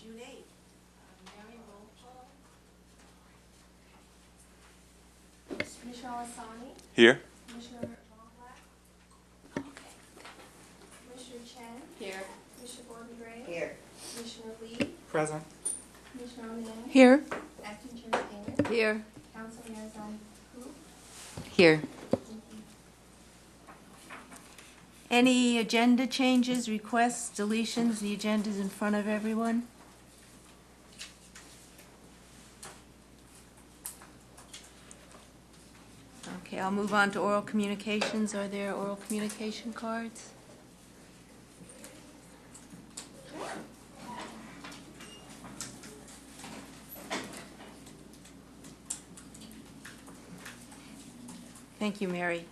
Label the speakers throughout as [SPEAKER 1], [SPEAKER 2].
[SPEAKER 1] June 8th. Mary, roll call.
[SPEAKER 2] Commissioner Asani,
[SPEAKER 3] Here.
[SPEAKER 2] Commissioner Longback, Commissioner Chen,
[SPEAKER 1] Here.
[SPEAKER 2] Commissioner Gordon-Gray,
[SPEAKER 1] Here.
[SPEAKER 2] Commissioner Lee,
[SPEAKER 4] Present.
[SPEAKER 2] Commissioner O'Neill,
[SPEAKER 5] Here.
[SPEAKER 2] Acting Chair Taylor,
[SPEAKER 5] Here.
[SPEAKER 2] Council Liaison Hu.
[SPEAKER 5] Here.
[SPEAKER 1] Any agenda changes, requests, deletions? The agenda's in front of everyone. Okay, I'll move on to oral communications. Are there oral communication cards? Thank you, Mary.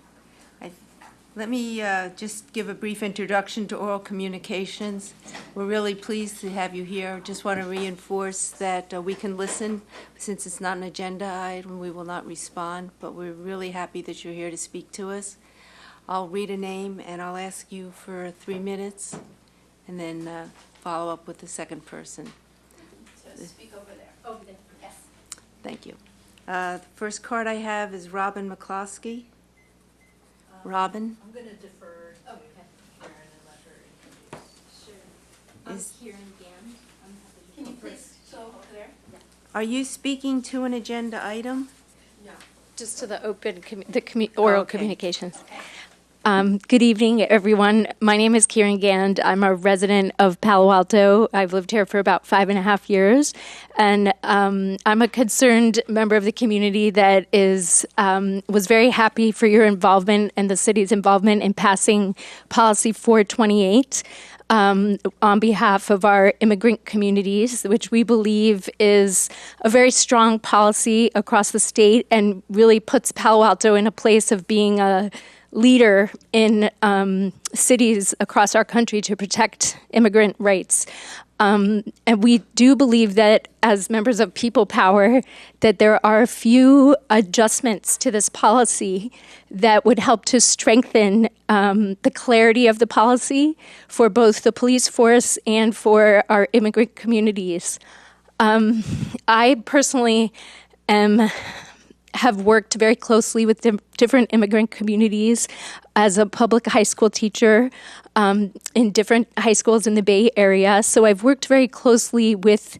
[SPEAKER 1] Let me just give a brief introduction to oral communications. We're really pleased to have you here. Just want to reinforce that we can listen. Since it's not an agenda item, we will not respond, but we're really happy that you're here to speak to us. I'll read a name, and I'll ask you for 3 minutes, and then follow up with the second person.
[SPEAKER 2] So speak over there. Over there, yes.
[SPEAKER 1] Thank you. The first card I have is Robin McCloskey. Robin?
[SPEAKER 6] I'm going to defer to
[SPEAKER 2] Okay.
[SPEAKER 6] Karen and let her introduce.
[SPEAKER 2] Sure. I'm
[SPEAKER 1] Is-
[SPEAKER 2] Kieran Gand. I'm happy to Can you please go over there?
[SPEAKER 1] Are you speaking to an agenda item?
[SPEAKER 2] No.
[SPEAKER 5] Just to the open, oral
[SPEAKER 1] Okay.
[SPEAKER 5] communications. Good evening, everyone. My name is Kieran Gand. I'm a resident of Palo Alto. I've lived here for about 5.5 years, and I'm a concerned member of the community that was very happy for your involvement and the city's involvement in passing Policy 428 on behalf of our immigrant communities, which we believe is a very strong policy across the state and really puts Palo Alto in a place of being a leader in cities across our country to protect immigrant rights. And we do believe that as members of People Power, that there are a few adjustments to this policy that would help to strengthen the clarity of the policy for both the police force and for our immigrant communities. I personally have worked very closely with different immigrant communities as a public high school teacher in different high schools in the Bay Area. So I've worked very closely with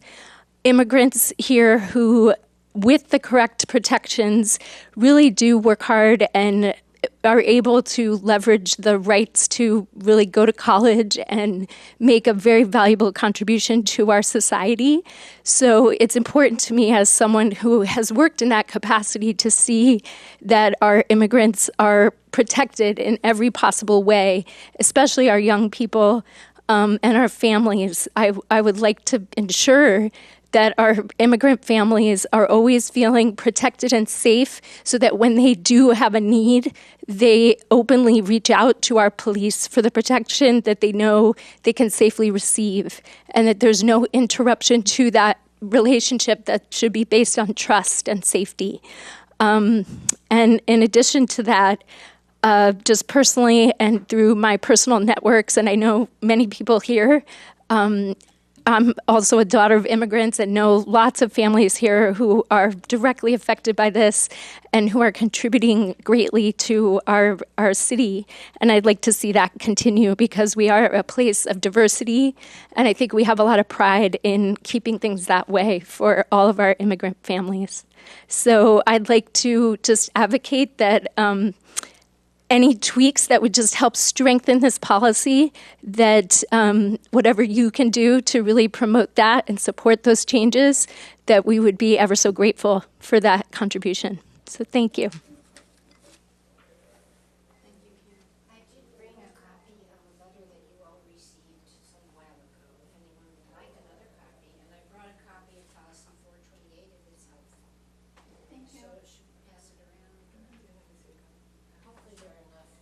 [SPEAKER 5] immigrants here who, with the correct protections, really do work hard and are able to leverage the rights to really go to college and make a very valuable contribution to our society. So it's important to me as someone who has worked in that capacity to see that our immigrants are protected in every possible way, especially our young people and our families. I would like to ensure that our immigrant families are always feeling protected and safe so that when they do have a need, they openly reach out to our police for the protection that they know they can safely receive, and that there's no interruption to that relationship that should be based on trust and safety. And in addition to that, just personally and through my personal networks, and I know many people here, I'm also a daughter of immigrants and know lots of families here who are directly affected by this and who are contributing greatly to our city. And I'd like to see that continue because we are a place of diversity, and I think we have a lot of pride in keeping things that way for all of our immigrant families. So I'd like to just advocate that any tweaks that would just help strengthen this policy, that whatever you can do to really promote that and support those changes, that we would be ever so grateful for that contribution. So thank you.
[SPEAKER 2] I did bring a copy of a letter that you all received some while ago. If anyone would like another copy, and I brought a copy of Policy 428 if it's helpful. Thank you. So should we pass it around? Hopefully there are enough.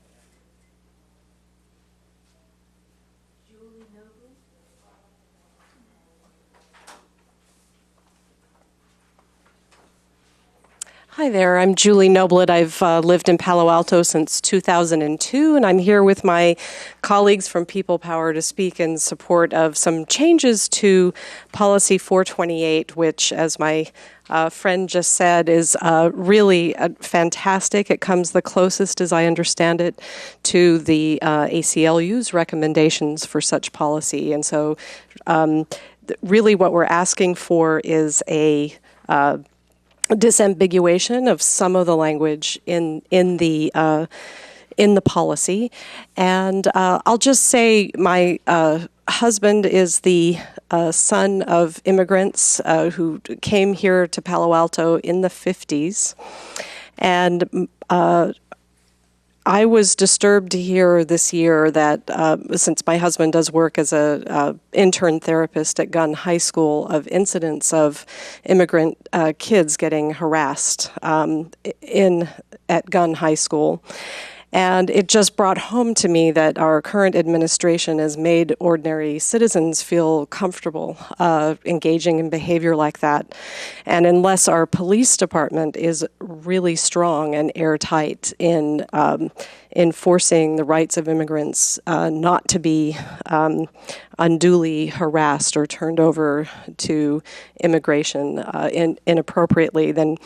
[SPEAKER 1] Julie Noble?
[SPEAKER 3] Hi there, I'm Julie Noblet. I've lived in Palo Alto since 2002, and I'm here with my colleagues from People Power to speak in support of some changes to Policy 428, which, as my friend just said, is really fantastic. It comes the closest, as I understand it, to the ACLU's recommendations for such policy. And so really what we're asking for is a disambiguation of some of the language in the policy, and I'll just say my husband is the son of immigrants who came here to Palo Alto in the 50s, and I was disturbed to hear this year that, since my husband does work as a intern therapist at Gunn High School, of incidents of immigrant kids getting harassed at Gunn High School. And it just brought home to me that our current administration has made ordinary citizens feel comfortable engaging in behavior like that. And unless our police department is really strong and airtight in enforcing the rights of immigrants not to be unduly harassed or turned over to immigration inappropriately, then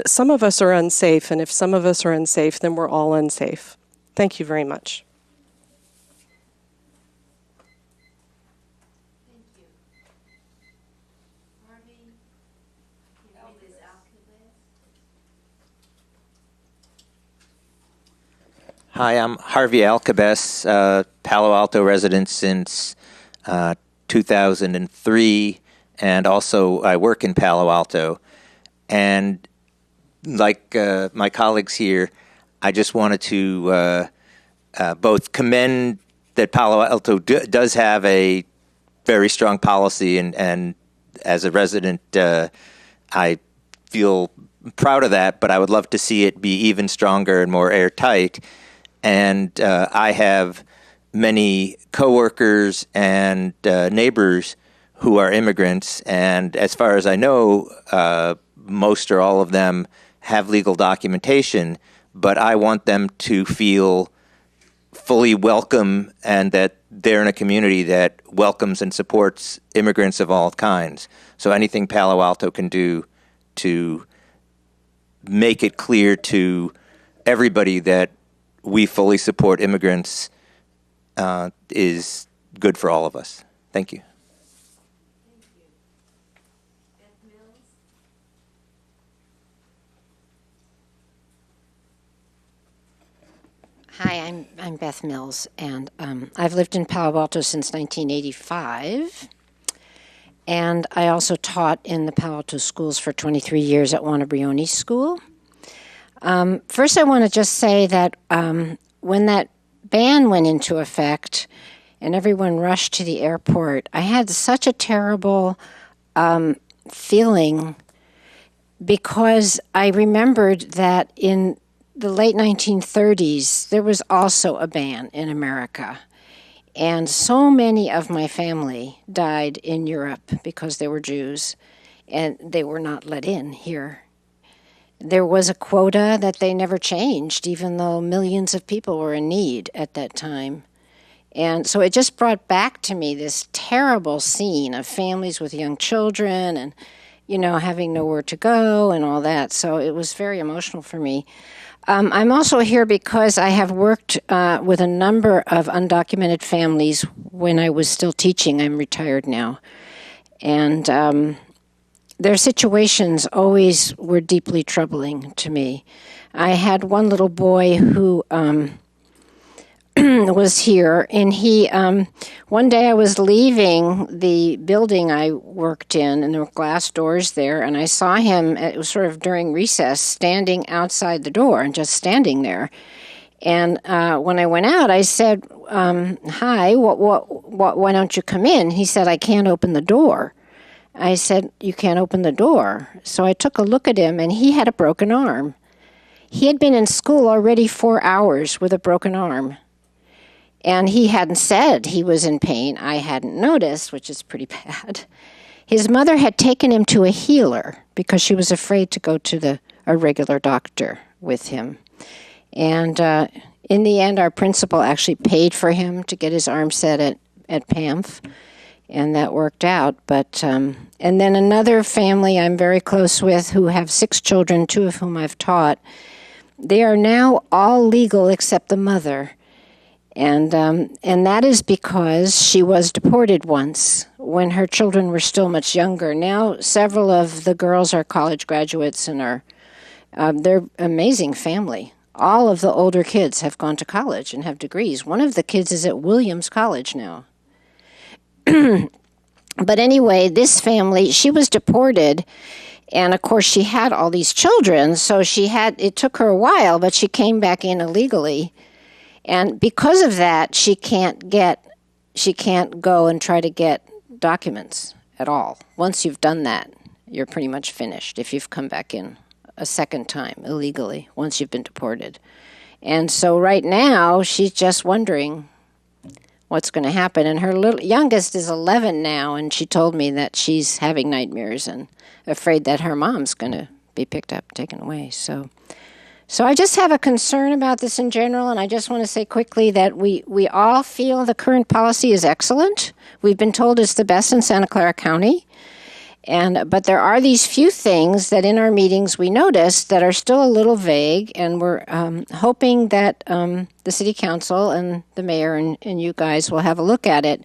[SPEAKER 3] some of us are unsafe, and if some of us are unsafe, then we're all unsafe. Thank you very much.
[SPEAKER 1] Thank you. Harvey, you read this alphabet?
[SPEAKER 4] Hi, I'm Harvey Alcabez, Palo Alto resident since 2003, and also I work in Palo Alto. And like my colleagues here, I just wanted to both commend that Palo Alto does have a very strong policy, and as a resident, I feel proud of that, but I would love to see it be even stronger and more airtight. And I have many coworkers and neighbors who are immigrants, and as far as I know, most or all of them have legal documentation, but I want them to feel fully welcome and that they're in a community that welcomes and supports immigrants of all kinds. So anything Palo Alto can do to make it clear to everybody that we fully support immigrants is good for all of us. Thank you.
[SPEAKER 1] Thank you. Beth Mills?
[SPEAKER 2] Hi, I'm Beth Mills, and I've lived in Palo Alto since 1985. And I also taught in the Palo Alto schools for 23 years at Wanabrioni School. First, I want to just say that when that ban went into effect and everyone rushed to the airport, I had such a terrible feeling, because I remembered that in the late 1930s, there was also a ban in America. And so many of my family died in Europe because they were Jews, and they were not let in here. There was a quota that they never changed, even though millions of people were in need at that time. And so it just brought back to me this terrible scene of families with young children and, having nowhere to go and all that. So it was very emotional for me. I'm also here because I have worked with a number of undocumented families when I was still teaching. I'm retired now. And their situations always were deeply troubling to me. I had one little boy who was here, and he, one day I was leaving the building I worked in, and there were glass doors there, and I saw him, it was sort of during recess, standing outside the door and just standing there. And when I went out, I said, hi, why don't you come in? He said, I can't open the door. I said, you can't open the door. So I took a look at him, and he had a broken arm. He had been in school already 4 hours with a broken arm. And he hadn't said he was in pain. I hadn't noticed, which is pretty bad. His mother had taken him to a healer because she was afraid to go to a regular doctor with him. And in the end, our principal actually paid for him to get his arm set at PAMF, and that worked out. But and then another family I'm very close with who have 6 children, 2 of whom I've taught. They are now all legal except the mother. And that is because she was deported once when her children were still much younger. Now several of the girls are college graduates and they're amazing family. All of the older kids have gone to college and have degrees. One of the kids is at Williams College now. But anyway, this family, she was deported, and of course she had all these children, so it took her a while, but she came back in illegally. And because of that, she can't go and try to get documents at all. Once you've done that, you're pretty much finished if you've come back in a second time illegally, once you've been deported. And so right now, she's just wondering what's going to happen. And her youngest is 11 now, and she told me that she's having nightmares and afraid that her mom's going to be picked up, taken away. So I just have a concern about this in general, and I just want to say quickly that we all feel the current policy is excellent. We've been told it's the best in Santa Clara County. But there are these few things that in our meetings we noticed that are still a little vague, and we're hoping that the City Council and the Mayor and you guys will have a look at it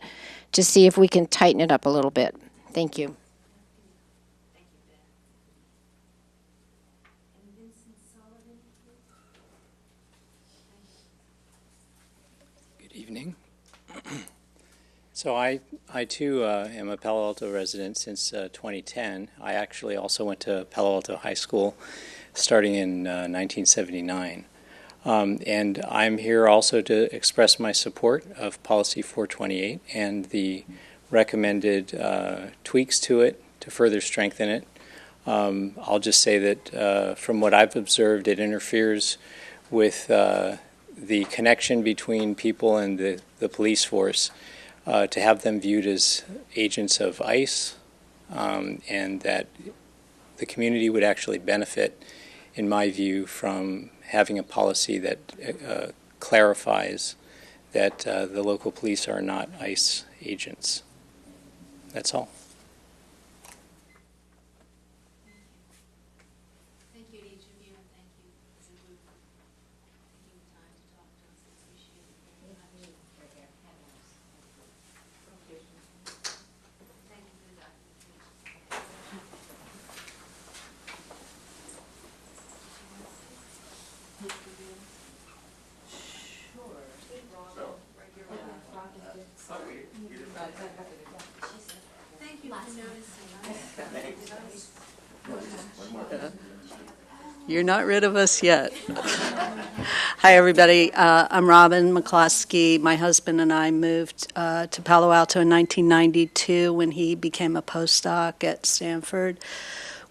[SPEAKER 2] to see if we can tighten it up a little bit. Thank you.
[SPEAKER 7] Good evening. So I too am a Palo Alto resident since 2010. I actually also went to Palo Alto High School starting in 1979. And I'm here also to express my support of Policy 428 and the recommended tweaks to it to further strengthen it. I'll just say that from what I've observed, it interferes with the connection between people and the police force. To have them viewed as agents of ICE, and that the community would actually benefit, in my view, from having a policy that clarifies that the local police are not ICE agents. That's all.
[SPEAKER 1] Thank you to each of you, and thank you as a group for taking the time to talk to us. I appreciate it very much. Thank you for the documentation. Thank you for noticing.
[SPEAKER 6] You're not rid of us yet. Hi, everybody. I'm Robin McCloskey. My husband and I moved to Palo Alto in 1992 when he became a postdoc at Stanford.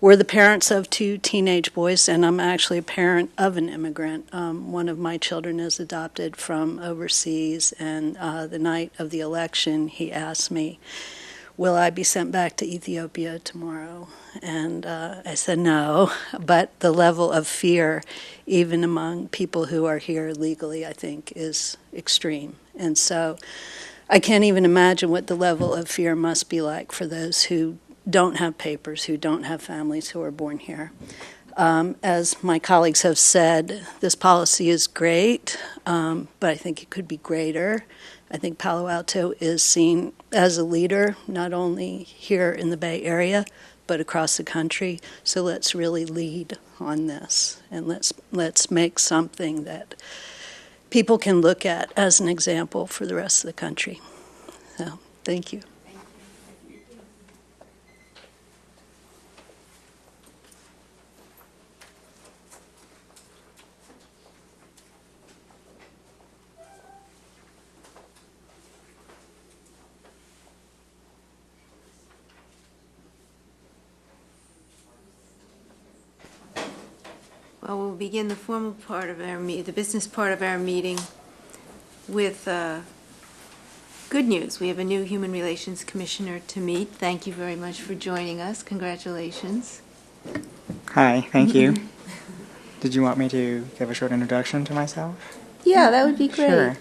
[SPEAKER 6] We're the parents of 2 teenage boys, and I'm actually a parent of an immigrant. One of my children is adopted from overseas, and the night of the election, he asked me, will I be sent back to Ethiopia tomorrow? And I said no, but the level of fear, even among people who are here legally, I think is extreme. And so I can't even imagine what the level of fear must be like for those who don't have papers, who don't have families who are born here. As my colleagues have said, this policy is great, but I think it could be greater. I think Palo Alto is seen as a leader, not only here in the Bay Area, but across the country. So let's really lead on this, and let's make something that people can look at as an example for the rest of the country. So, thank you.
[SPEAKER 1] Well, we'll begin the formal part of our the business part of our meeting with good news. We have a new Human Relations Commissioner to meet. Thank you very much for joining us. Congratulations.
[SPEAKER 8] Hi, thank you. Did you want me to give a short introduction to myself?
[SPEAKER 1] Yeah, that would be great.
[SPEAKER 8] Sure.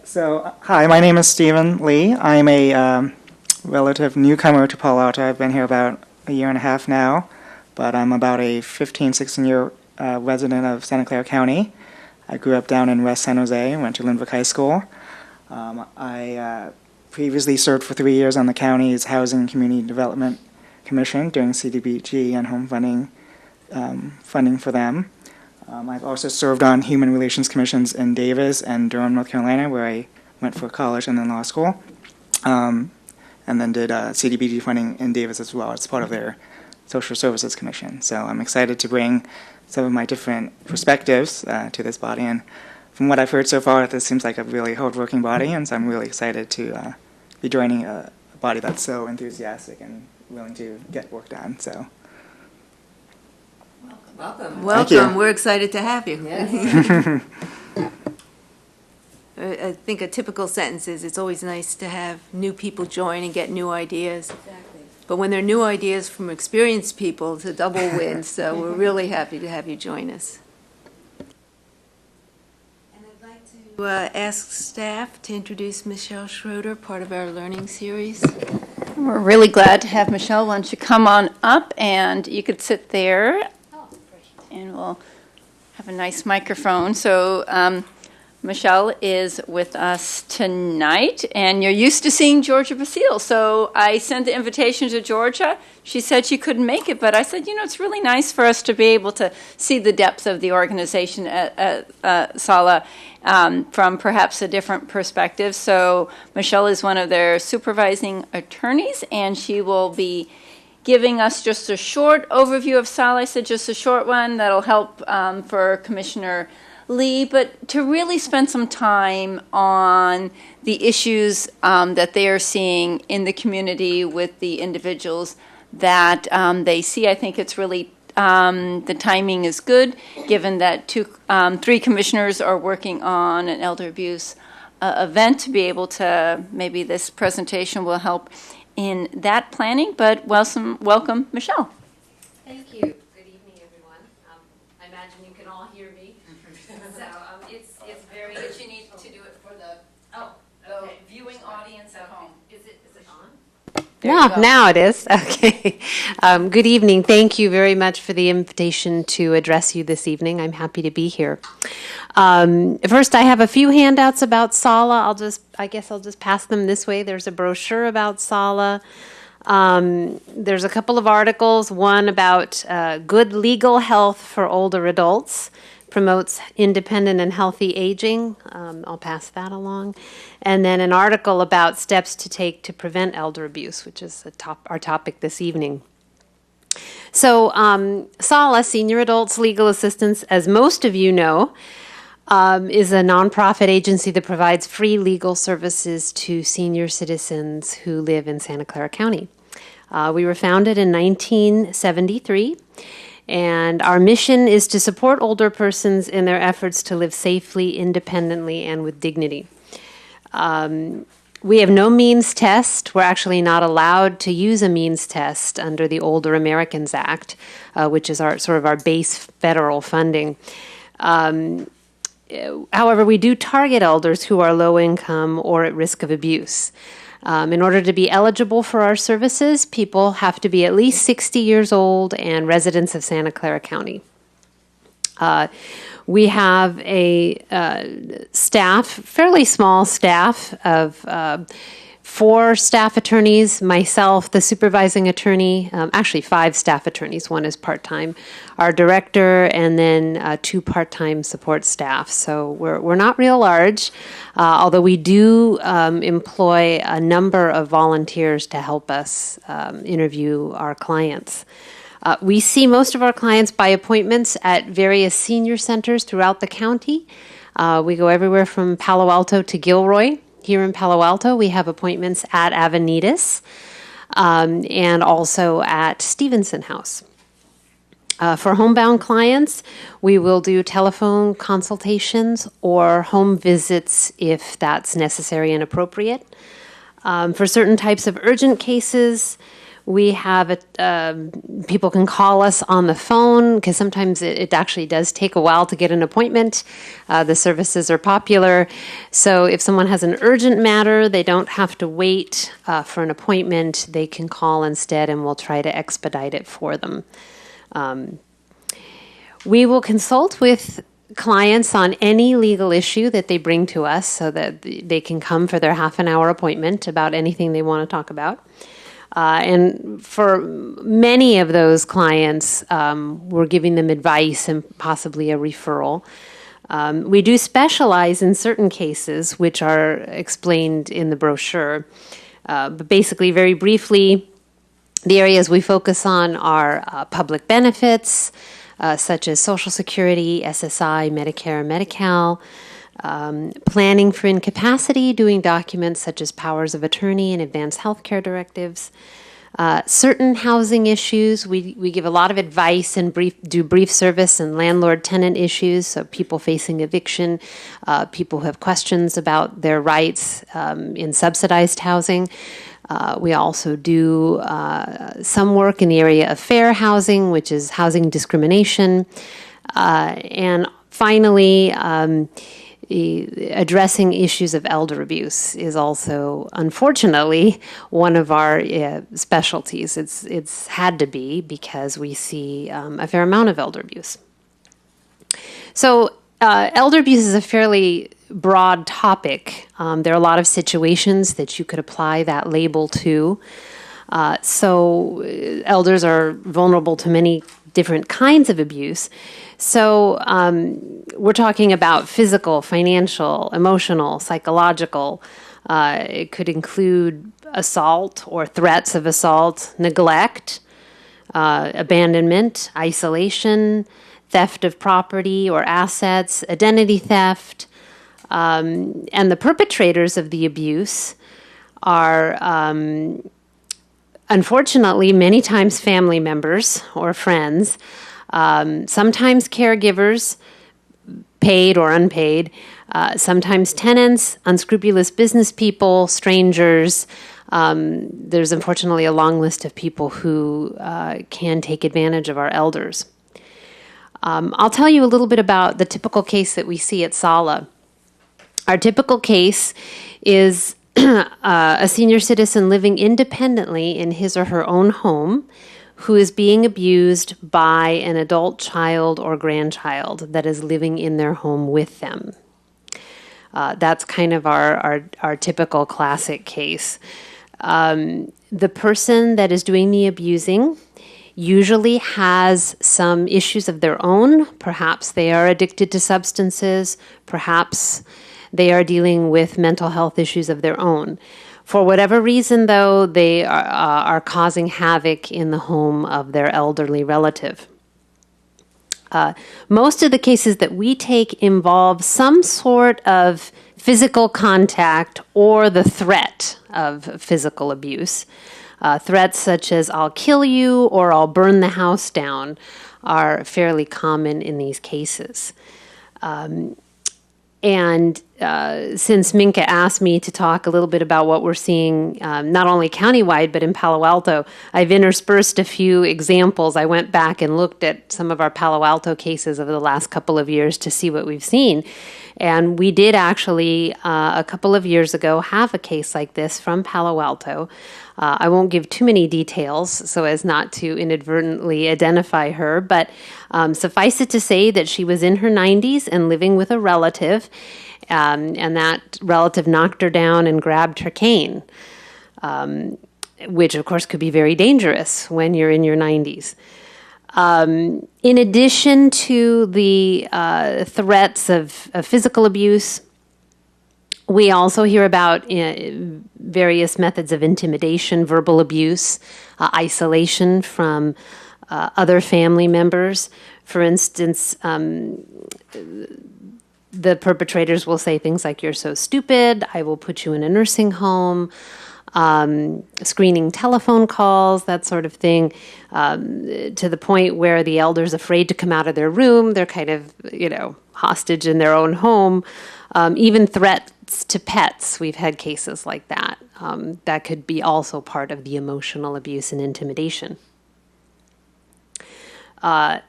[SPEAKER 8] So, hi, my name is Stephen Lee. I'm a relative newcomer to Palo Alto. I've been here about a year and a half now, but I'm about a 15, 16-year resident of Santa Clara County. I grew up down in West San Jose and went to Lindbergh High School. I previously served for 3 years on the county's Housing and Community Development Commission during CDBG and home funding for them. I've also served on Human Relations Commissions in Davis and Durham, North Carolina, where I went for college and then law school, and then did CDBG funding in Davis as well as part of their Social Services Commission. So I'm excited to bring some of my different perspectives to this body, and from what I've heard so far, this seems like a really hard-working body, and so I'm really excited to be joining a body that's so enthusiastic and willing to get work done. So.
[SPEAKER 9] Welcome.
[SPEAKER 1] Welcome. We're excited to have you.
[SPEAKER 9] Yes.
[SPEAKER 1] I think a typical sentence is it's always nice to have new people join and get new ideas.
[SPEAKER 9] Exactly.
[SPEAKER 1] But when they're new ideas from experienced people, it's a double win. So we're really happy to have you join us. And I'd like to ask staff to introduce Michelle Schroeder, part of our learning series.
[SPEAKER 10] We're really glad to have Michelle. Why don't you come on up, and you could sit there, and we'll have a nice microphone. So Michelle is with us tonight, and you're used to seeing Georgia Basile. So I sent the invitation to Georgia. She said she couldn't make it, but I said, it's really nice for us to be able to see the depth of the organization at Sala from perhaps a different perspective. So Michelle is one of their supervising attorneys, and she will be giving us just a short overview of Sala. I said just a short one that'll help for Commissioner Lee, but to really spend some time on the issues that they are seeing in the community with the individuals that they see. I think it's really, the timing is good, given that three commissioners are working on an elder abuse event, to be able to, maybe this presentation will help in that planning. But welcome, Michelle.
[SPEAKER 9] Thank you. Good evening, everyone. I imagine you can all hear me. So it's very.
[SPEAKER 10] But you need to do it for the viewing audience at home.
[SPEAKER 9] Is it on?
[SPEAKER 11] Now it is. Okay. Good evening. Thank you very much for the invitation to address you this evening. I'm happy to be here. First, I have a few handouts about Sala. I guess I'll just pass them this way. There's a brochure about Sala. There's a couple of articles. One about good legal health for older adults. Promotes independent and healthy aging. I'll pass that along. And then an article about steps to take to prevent elder abuse, which is our topic this evening. So SALA, Senior Adults Legal Assistance, as most of you know, is a nonprofit agency that provides free legal services to senior citizens who live in Santa Clara County. We were founded in 1973. And our mission is to support older persons in their efforts to live safely, independently, and with dignity. We have no means test. We're actually not allowed to use a means test under the Older Americans Act, which is our base federal funding. However, we do target elders who are low income or at risk of abuse. In order to be eligible for our services, people have to be at least 60 years old and residents of Santa Clara County. We have a fairly small staff of 4 staff attorneys, myself, the supervising attorney, actually 5 staff attorneys, one is part-time, our director, and then 2 part-time support staff. So we're not real large, although we do employ a number of volunteers to help us interview our clients. We see most of our clients by appointments at various senior centers throughout the county. We go everywhere from Palo Alto to Gilroy. Here in Palo Alto, we have appointments at Avenidas and also at Stevenson House. For homebound clients, we will do telephone consultations or home visits if that's necessary and appropriate. For certain types of urgent cases, we have people can call us on the phone because sometimes it actually does take a while to get an appointment. The services are popular. So if someone has an urgent matter, they don't have to wait for an appointment. They can call instead and we'll try to expedite it for them. We will consult with clients on any legal issue that they bring to us so that they can come for their half-an-hour appointment about anything they want to talk about. And for many of those clients, we're giving them advice and possibly a referral. We do specialize in certain cases, which are explained in the brochure. But basically, very briefly, the areas we focus on are public benefits, such as Social Security, SSI, Medicare, Medi-Cal, planning for incapacity, doing documents such as powers of attorney and advanced health care directives. Certain housing issues, we give a lot of advice and do brief service and landlord-tenant issues, so people facing eviction, people who have questions about their rights in subsidized housing. We also do some work in the area of fair housing, which is housing discrimination. And finally, addressing issues of elder abuse is also, unfortunately, one of our specialties. It's had to be because we see a fair amount of elder abuse. So elder abuse is a fairly broad topic. There are a lot of situations that you could apply that label to. So elders are vulnerable to many different kinds of abuse. So we're talking about physical, financial, emotional, psychological. It could include assault or threats of assault, neglect, abandonment, isolation, theft of property or assets, identity theft. And the perpetrators of the abuse are, unfortunately, many times family members or friends, sometimes caregivers, paid or unpaid, sometimes tenants, unscrupulous business people, strangers. There's unfortunately a long list of people who can take advantage of our elders. I'll tell you a little bit about the typical case that we see at Sala. Our typical case is a senior citizen living independently in his or her own home who is being abused by an adult child or grandchild that is living in their home with them. That's kind of our typical classic case. The person that is doing the abusing usually has some issues of their own. Perhaps they are addicted to substances. Perhaps they are dealing with mental health issues of their own. For whatever reason, though, they are causing havoc in the home of their elderly relative. Most of the cases that we take involve some sort of physical contact or the threat of physical abuse. Threats such as "I'll kill you" or "I'll burn the house down" are fairly common in these cases. And since Minka asked me to talk a little bit about what we're seeing, not only countywide, but in Palo Alto, I've interspersed a few examples. I went back and looked at some of our Palo Alto cases over the last couple of years to see what we've seen. And we did actually, a couple of years ago, have a case like this from Palo Alto. I won't give too many details so as not to inadvertently identify her, but suffice it to say that she was in her 90s and living with a relative, and that relative knocked her down and grabbed her cane, which of course could be very dangerous when you're in your 90s. In addition to the threats of physical abuse, we also hear about various methods of intimidation, verbal abuse, isolation from other family members. For instance, the perpetrators will say things like, "You're so stupid, I will put you in a nursing home," screening telephone calls, that sort of thing, to the point where the elder's afraid to come out of their room. They're kind of, hostage in their own home. Even threats visits to pets. We've had cases like that. That could be also part of the emotional abuse and intimidation.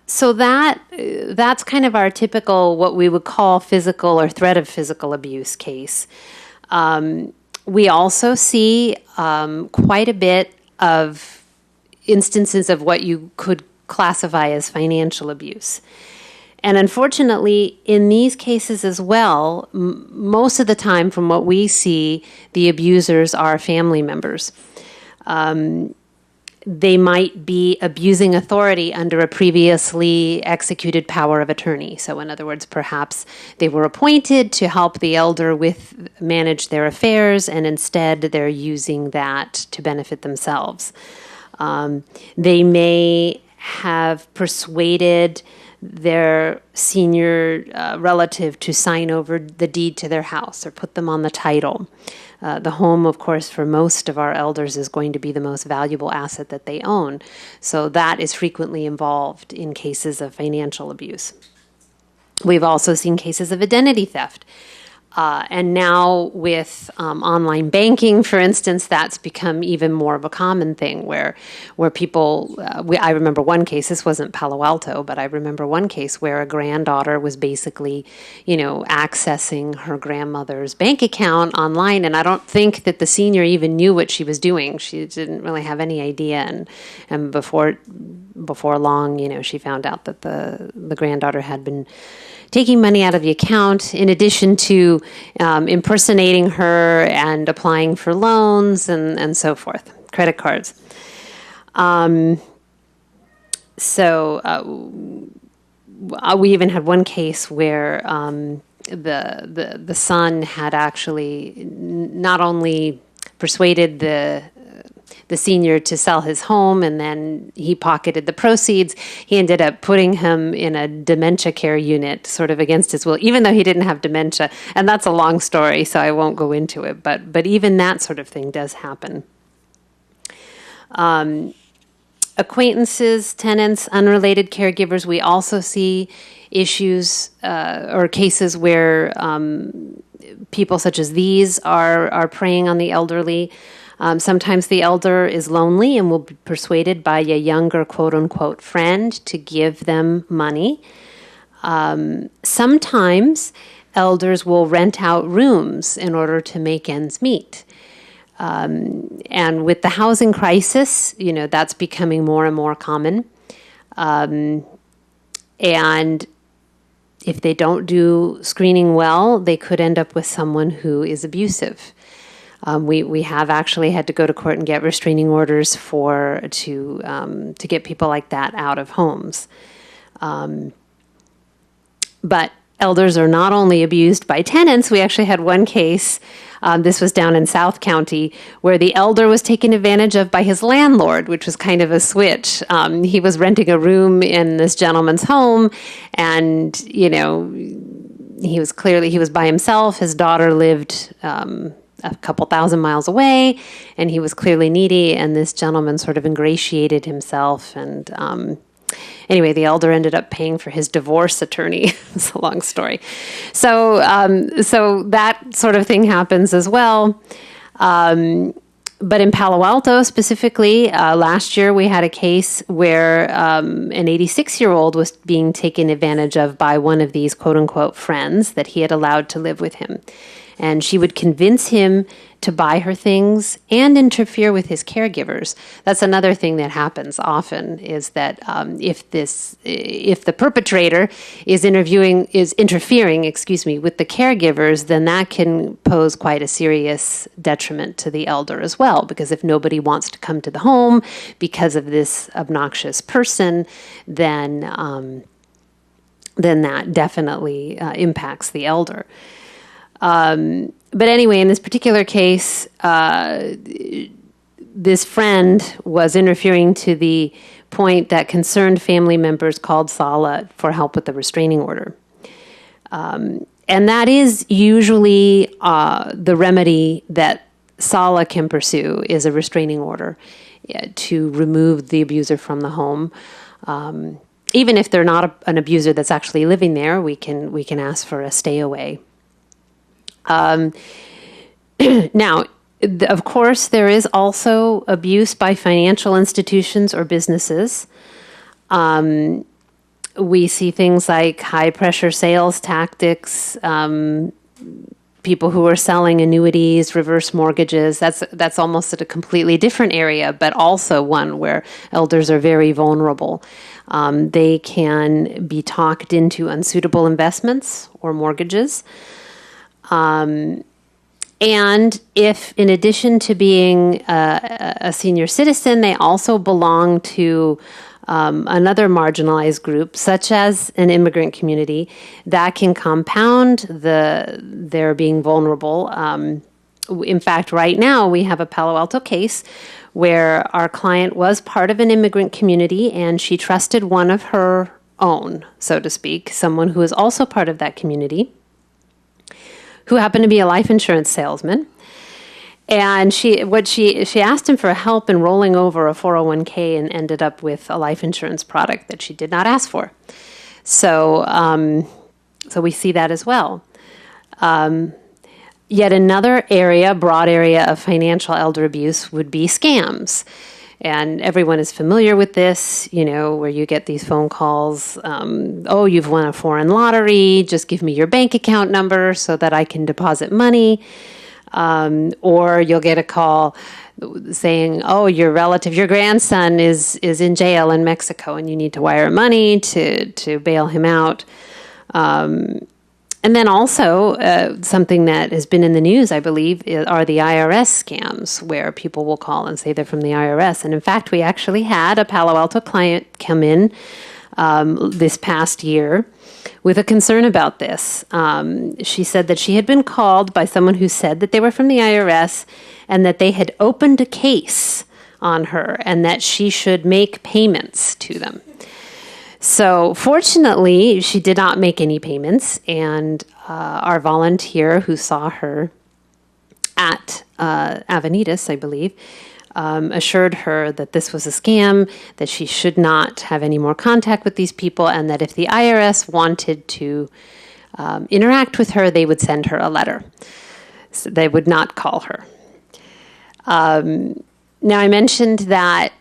[SPEAKER 11] So that's kind of our typical, what we would call physical or threat of physical abuse case. We also see quite a bit of instances of what you could classify as financial abuse. And unfortunately, in these cases as well, most of the time from what we see, the abusers are family members. They might be abusing authority under a previously executed power of attorney. So in other words, perhaps they were appointed to help the elder manage their affairs, and instead they're using that to benefit themselves. They may have persuaded their senior relative to sign over the deed to their house or put them on the title. The home, of course, for most of our elders is going to be the most valuable asset that they own. So that is frequently involved in cases of financial abuse. We've also seen cases of identity theft. And now with online banking, for instance, that's become even more of a common thing where people, I remember one case, this wasn't Palo Alto, but I remember one case where a granddaughter was basically, accessing her grandmother's bank account online. And I don't think that the senior even knew what she was doing. She didn't really have any idea. And before long, she found out that the granddaughter had been taking money out of the account in addition to impersonating her and applying for loans and so forth, credit cards. We even had one case where the son had actually not only persuaded the senior to sell his home, and then he pocketed the proceeds. He ended up putting him in a dementia care unit, sort of against his will, even though he didn't have dementia. And that's a long story, so I won't go into it. But even that sort of thing does happen. Acquaintances, tenants, unrelated caregivers, we also see issues or cases where people such as these are preying on the elderly. Sometimes the elder is lonely and will be persuaded by a younger quote-unquote friend to give them money. Sometimes elders will rent out rooms in order to make ends meet. And with the housing crisis, that's becoming more and more common. And if they don't do screening well, they could end up with someone who is abusive. We have actually had to go to court and get restraining orders to get people like that out of homes. But elders are not only abused by tenants. We actually had one case, this was down in South County, where the elder was taken advantage of by his landlord, which was kind of a switch. He was renting a room in this gentleman's home, and, he was by himself. His daughter lived a couple thousand miles away, and he was clearly needy, and this gentleman sort of ingratiated himself, and anyway, the elder ended up paying for his divorce attorney. It's a long story. So that sort of thing happens as well. But in Palo Alto specifically, last year we had a case where an 86-year-old was being taken advantage of by one of these quote-unquote friends that he had allowed to live with him. And she would convince him to buy her things and interfere with his caregivers. That's another thing that happens often, is that if the perpetrator is interfering, with the caregivers, then that can pose quite a serious detriment to the elder as well. Because if nobody wants to come to the home because of this obnoxious person, then that definitely impacts the elder. But anyway, in this particular case, this friend was interfering to the point that concerned family members called Sala for help with the restraining order. And that is usually the remedy that Sala can pursue, is a restraining order to remove the abuser from the home. Even if they're not an abuser that's actually living there, we can ask for a stay away. Now, of course, there is also abuse by financial institutions or businesses. We see things like high pressure sales tactics, people who are selling annuities, reverse mortgages. That's almost at a completely different area, but also one where elders are very vulnerable. They can be talked into unsuitable investments or mortgages. And if, in addition to being a senior citizen, they also belong to another marginalized group, such as an immigrant community, that can compound their being vulnerable. In fact, right now we have a Palo Alto case where our client was part of an immigrant community and she trusted one of her own, so to speak, someone who is also part of that community, who happened to be a life insurance salesman. And she asked him for help in rolling over a 401k and ended up with a life insurance product that she did not ask for. So we see that as well. Yet another area, broad area of financial elder abuse would be scams. And everyone is familiar with this, where you get these phone calls, oh, you've won a foreign lottery, just give me your bank account number so that I can deposit money. Or you'll get a call saying, oh, your relative, your grandson is in jail in Mexico and you need to wire money to bail him out. And then also something that has been in the news, I believe, are the IRS scams, where people will call and say they're from the IRS. And in fact, we actually had a Palo Alto client come in this past year with a concern about this. She said that she had been called by someone who said that they were from the IRS and that they had opened a case on her and that she should make payments to them. So fortunately, she did not make any payments, and our volunteer who saw her at Avenidas, I believe, assured her that this was a scam, that she should not have any more contact with these people, and that if the IRS wanted to interact with her, they would send her a letter. So they would not call her. Now, I mentioned that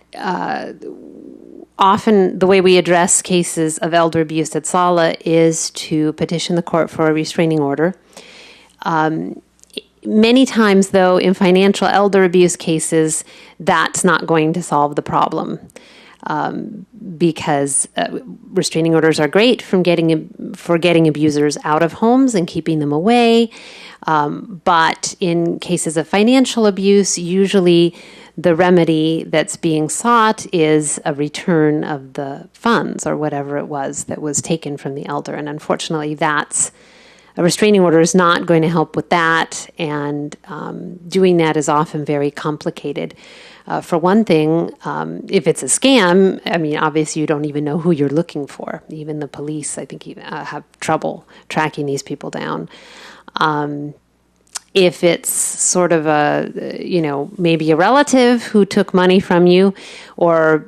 [SPEAKER 11] often the way we address cases of elder abuse at Sala is to petition the court for a restraining order. Many times, though, in financial elder abuse cases, that's not going to solve the problem because restraining orders are great for getting abusers out of homes and keeping them away. But in cases of financial abuse, usually the remedy that's being sought is a return of the funds or whatever it was that was taken from the elder. And unfortunately, a restraining order is not going to help with that. And doing that is often very complicated. For one thing, if it's a scam, I mean, obviously you don't even know who you're looking for. Even the police, I think, have trouble tracking these people down. If it's sort of maybe a relative who took money from you or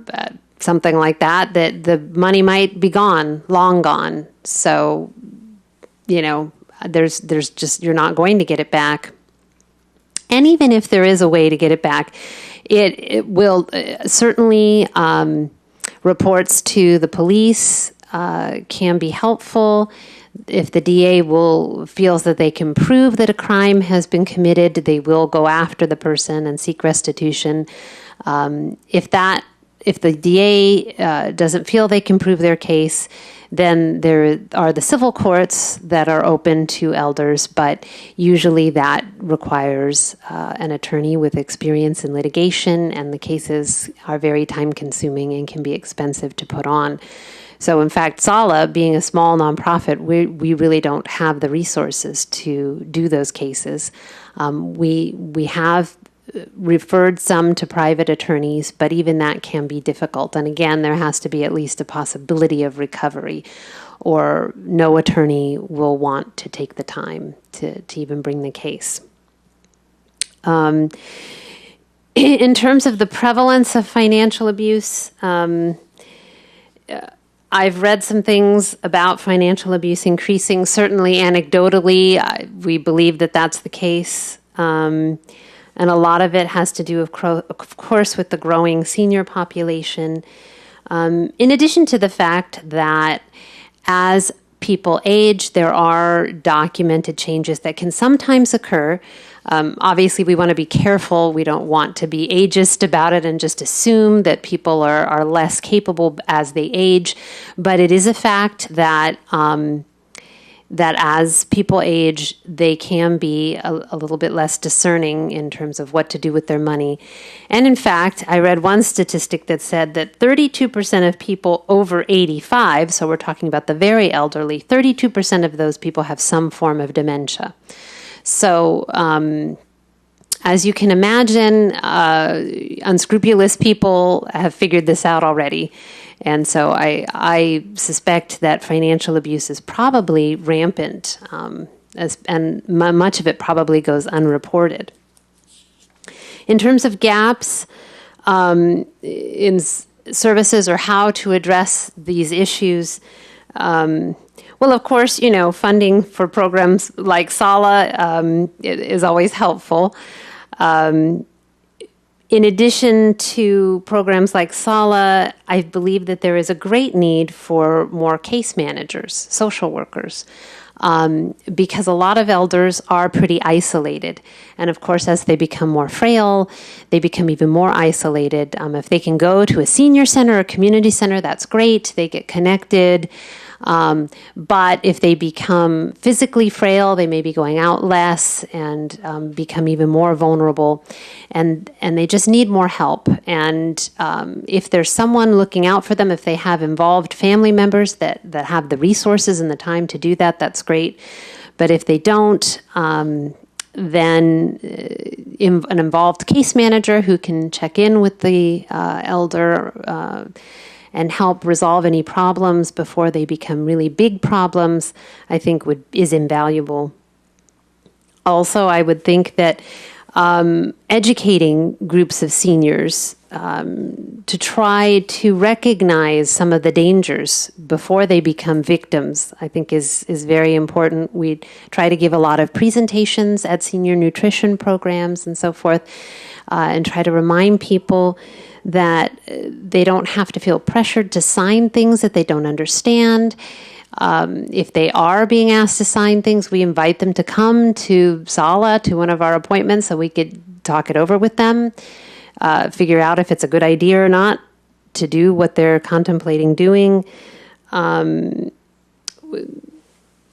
[SPEAKER 11] something like that, that the money might be gone, long gone. So, there's just, you're not going to get it back. And even if there is a way to get it back, it will certainly reports to the police can be helpful. If the DA feels that they can prove that a crime has been committed, they will go after the person and seek restitution. If the DA doesn't feel they can prove their case, then there are the civil courts that are open to elders, but usually that requires an attorney with experience in litigation, and the cases are very time-consuming and can be expensive to put on. So in fact, Sala, being a small nonprofit, we really don't have the resources to do those cases. We have referred some to private attorneys, but even that can be difficult. And again, there has to be at least a possibility of recovery, or no attorney will want to take the time to even bring the case. In terms of the prevalence of financial abuse, I've read some things about financial abuse increasing. Certainly, anecdotally, we believe that that's the case. And a lot of it has to do, of course, with the growing senior population. In addition to the fact that as people age, there are documented changes that can sometimes occur. Obviously, we want to be careful. We don't want to be ageist about it and just assume that people are less capable as they age. But it is a fact that that as people age, they can be a little bit less discerning in terms of what to do with their money. And in fact, I read one statistic that said that 32% of people over 85, so we're talking about the very elderly, 32% of those people have some form of dementia. So, as you can imagine, unscrupulous people have figured this out already. And so I suspect that financial abuse is probably rampant, and much of it probably goes unreported. In terms of gaps in services or how to address these issues, well, of course, funding for programs like SALA is always helpful. In addition to programs like SALA, I believe that there is a great need for more case managers, social workers, because a lot of elders are pretty isolated. And of course, as they become more frail, they become even more isolated. If they can go to a senior center or a community center, that's great. They get connected. But if they become physically frail, they may be going out less and become even more vulnerable, and they just need more help. And if there's someone looking out for them, if they have involved family members that have the resources and the time to do that, that's great. But if they don't, then an involved case manager who can check in with the elder and help resolve any problems before they become really big problems, I think is invaluable. Also, I would think that educating groups of seniors to try to recognize some of the dangers before they become victims, I think is very important. We try to give a lot of presentations at senior nutrition programs and so forth, and try to remind people that they don't have to feel pressured to sign things that they don't understand. If they are being asked to sign things, we invite them to come to SALA, to one of our appointments, so we could talk it over with them, figure out if it's a good idea or not to do what they're contemplating doing.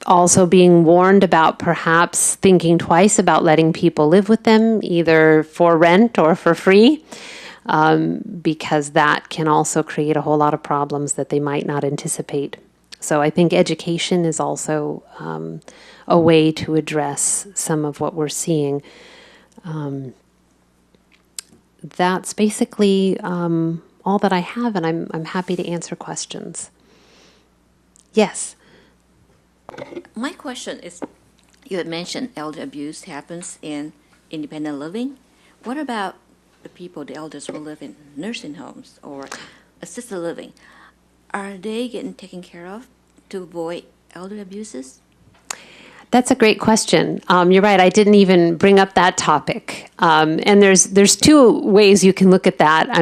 [SPEAKER 11] Also being warned about perhaps thinking twice about letting people live with them, either for rent or for free. Because that can also create a whole lot of problems that they might not anticipate. So I think education is also a way to address some of what we're seeing. That's basically all that I have, and I'm happy to answer questions. Yes?
[SPEAKER 12] My question is, you had mentioned elder abuse happens in independent living. What about the elders who live in nursing homes or assisted living? Are they getting taken care of to avoid elder abuses?
[SPEAKER 11] That's a great question. You're right. I didn't even bring up that topic. And there's two ways you can look at that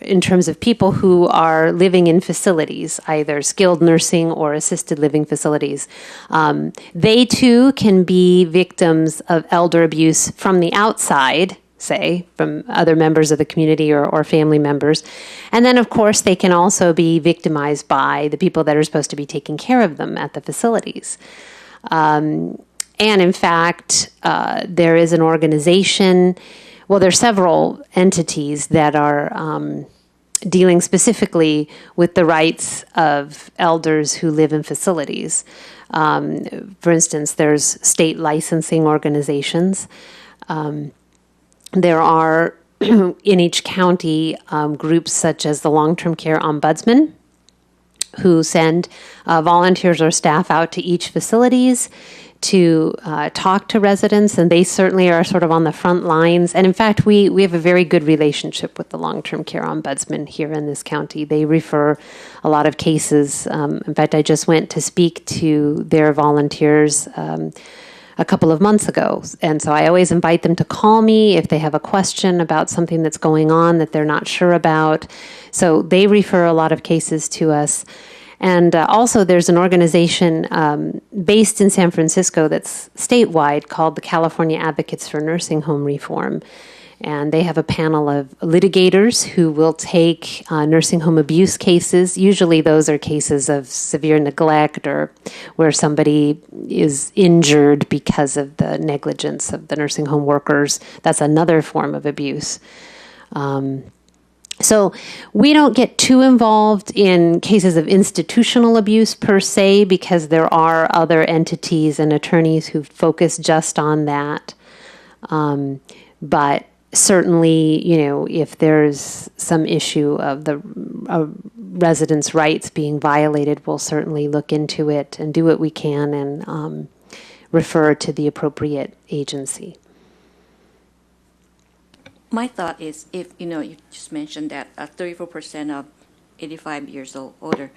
[SPEAKER 11] in terms of people who are living in facilities, either skilled nursing or assisted living facilities. They too can be victims of elder abuse from the outside, say, from other members of the community or family members. And then, of course, they can also be victimized by the people that are supposed to be taking care of them at the facilities. And in fact, there is an organization, well, there are several entities that are dealing specifically with the rights of elders who live in facilities. For instance, there's state licensing organizations. There are in each county groups such as the Long-Term Care Ombudsman, who send volunteers or staff out to each facilities to talk to residents, and they certainly are sort of on the front lines. And in fact, we have a very good relationship with the long-term care ombudsman here in this county. They refer a lot of cases. In fact, I just went to speak to their volunteers a couple of months ago. And so I always invite them to call me if they have a question about something that's going on that they're not sure about. So they refer a lot of cases to us. And also there's an organization based in San Francisco that's statewide called the California Advocates for Nursing Home Reform. And they have a panel of litigators who will take nursing home abuse cases. Usually those are cases of severe neglect or where somebody is injured because of the negligence of the nursing home workers. That's another form of abuse. So we don't get too involved in cases of institutional abuse per se, because there are other entities and attorneys who focus just on that. But certainly, if there's some issue of the residents' rights being violated, we'll certainly look into it and do what we can and refer to the appropriate agency.
[SPEAKER 12] My thought is, if you just mentioned that 34% of 85 years old older,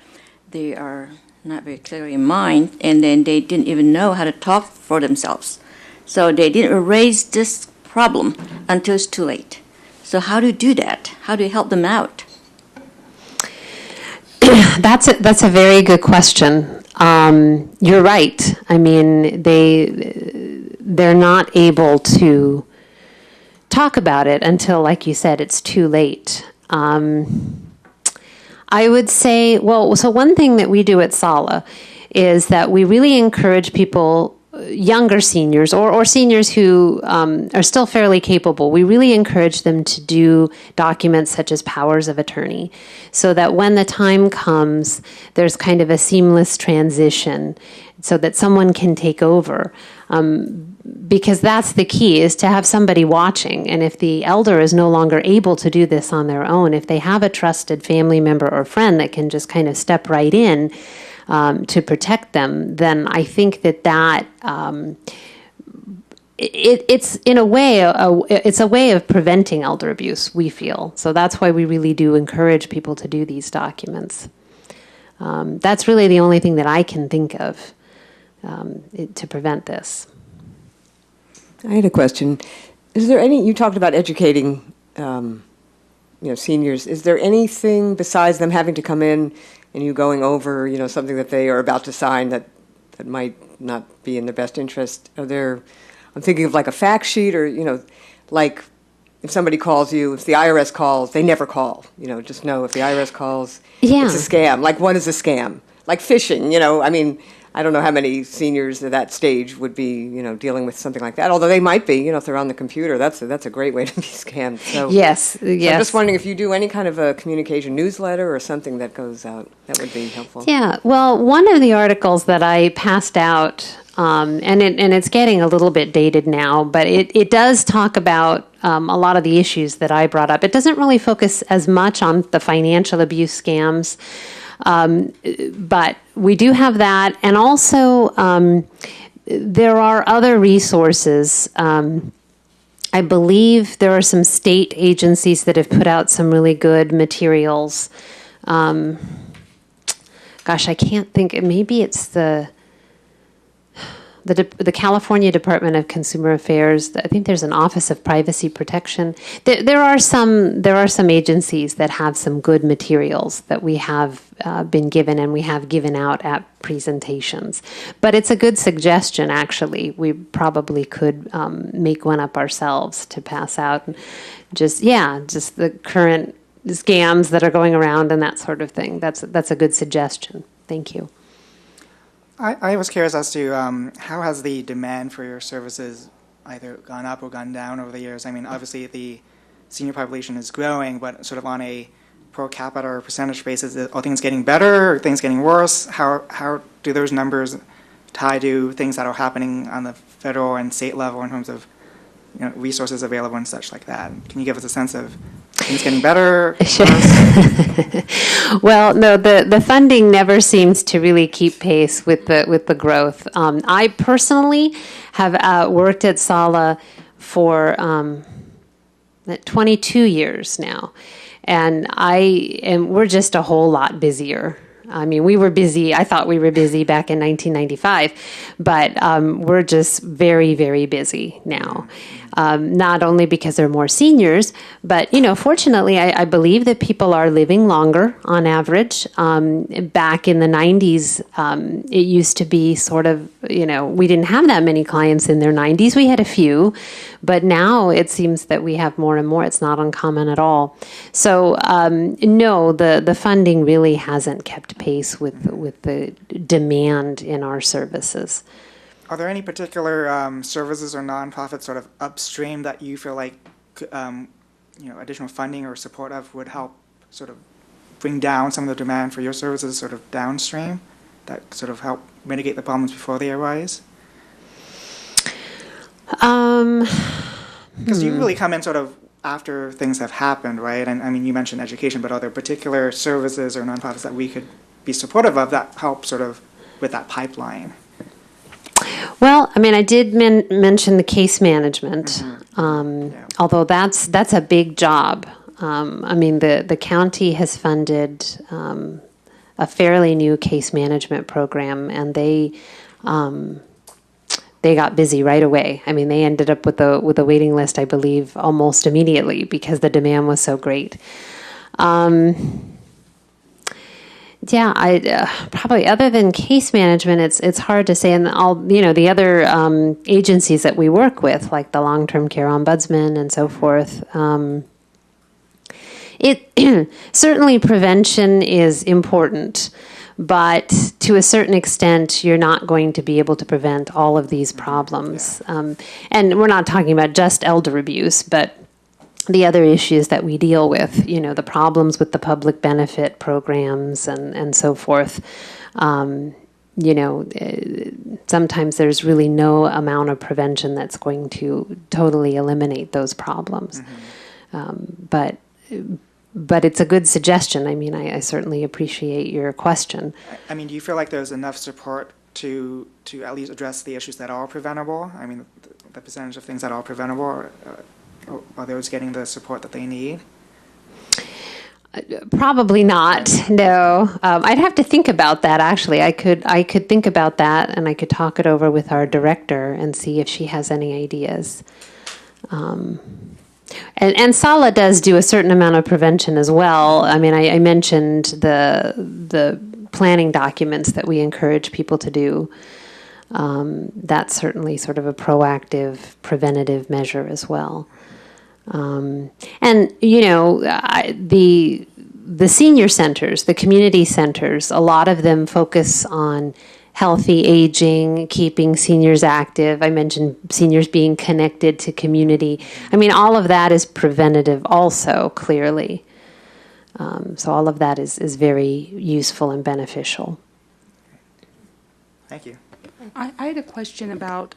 [SPEAKER 12] they are not very clear in mind, and then they didn't even know how to talk for themselves. So they didn't raise this problem until it's too late. So how do you do that? How do you help them out?
[SPEAKER 11] That's a very good question. You're right. I mean, they're not able to talk about it until, like you said, it's too late. I would say, so one thing that we do at Sala is that we really encourage people, younger seniors or seniors who are still fairly capable, we really encourage them to do documents such as powers of attorney, so that when the time comes, there's kind of a seamless transition so that someone can take over. Because that's the key, is to have somebody watching. And if the elder is no longer able to do this on their own, if they have a trusted family member or friend that can just kind of step right in to protect them, then I think that it's in a way, it's a way of preventing elder abuse, we feel. So that's why we really do encourage people to do these documents. That's really the only thing that I can think of to prevent this.
[SPEAKER 13] I had a question. Is there you talked about educating, seniors. Is there anything besides them having to come in and you going over, something that they are about to sign that might not be in their best interest? I'm thinking of like a fact sheet or, like if somebody calls you, if the IRS calls, they never call. Just know if the IRS calls, it's a scam. Like, what is a scam? Like phishing, I don't know how many seniors at that stage would be, dealing with something like that. Although they might be, if they're on the computer, that's a great way to be scammed. So,
[SPEAKER 11] yes.
[SPEAKER 13] So I'm just wondering if you do any kind of a communication newsletter or something that goes out, that would be helpful.
[SPEAKER 11] Yeah. Well, one of the articles that I passed out, and it's getting a little bit dated now, but it does talk about a lot of the issues that I brought up. It doesn't really focus as much on the financial abuse scams. But we do have that, and also there are other resources. I believe there are some state agencies that have put out some really good materials. Gosh, I can't think. Maybe it's the California Department of Consumer Affairs. I think there's an Office of Privacy Protection. There are some agencies that have some good materials that we have been given and we have given out at presentations. But it's a good suggestion, actually. We probably could make one up ourselves to pass out. Just the current scams that are going around and that sort of thing. That's a good suggestion. Thank you.
[SPEAKER 8] I was curious as to how has the demand for your services either gone up or gone down over the years? I mean, obviously the senior population is growing, but sort of on a per capita or percentage basis, are things getting better or things getting worse? How do those numbers tie to things that are happening on the federal and state level in terms of resources available and such like that? Can you give us a sense of Things getting better?
[SPEAKER 11] Well, no, the funding never seems to really keep pace with the growth. I personally have worked at Sala for 22 years now, and we're just a whole lot busier. I mean, we were busy. I thought we were busy back in 1995, but we're just very, very busy now. Not only because there are more seniors, but, fortunately, I believe that people are living longer on average. Back in the 90s, it used to be sort of, we didn't have that many clients in their 90s. We had a few, but now it seems that we have more and more. It's not uncommon at all. So, no, the funding really hasn't kept pace with the demand in our services.
[SPEAKER 8] Are there any particular services or nonprofits sort of upstream that you feel like additional funding or support of would help sort of bring down some of the demand for your services sort of downstream that sort of help mitigate the problems before they arise? Because you really come in sort of after things have happened, right? And I mean, you mentioned education, but are there particular services or nonprofits that we could be supportive of that help sort of with that pipeline?
[SPEAKER 11] Well, I mean, I did mention the case management, although that's a big job. I mean, the county has funded a fairly new case management program, and they got busy right away. I mean, they ended up with a waiting list, I believe, almost immediately because the demand was so great. Yeah, I probably other than case management, it's hard to say. And all the other agencies that we work with, like the long-term care ombudsman and so forth. It certainly prevention is important, but to a certain extent, you're not going to be able to prevent all of these problems. And we're not talking about just elder abuse, but the other issues that we deal with, the problems with the public benefit programs and so forth. Sometimes there's really no amount of prevention that's going to totally eliminate those problems. But it's a good suggestion. I mean, I certainly appreciate your question.
[SPEAKER 8] I mean, do you feel like there's enough support to at least address the issues that are preventable? I mean, the percentage of things that are preventable, are those getting the support that they need?
[SPEAKER 11] Probably not. No, I'd have to think about that. Actually, I could think about that, and I could talk it over with our director and see if she has any ideas. And Sala does do a certain amount of prevention as well. I mean, I mentioned the planning documents that we encourage people to do. That's certainly sort of a proactive, preventative measure as well. And the senior centers, the community centers, a lot of them focus on healthy aging, keeping seniors active. I mentioned seniors being connected to community. I mean, all of that is preventative also, clearly. So all of that is very useful and beneficial.
[SPEAKER 8] Thank you.
[SPEAKER 14] I had a question about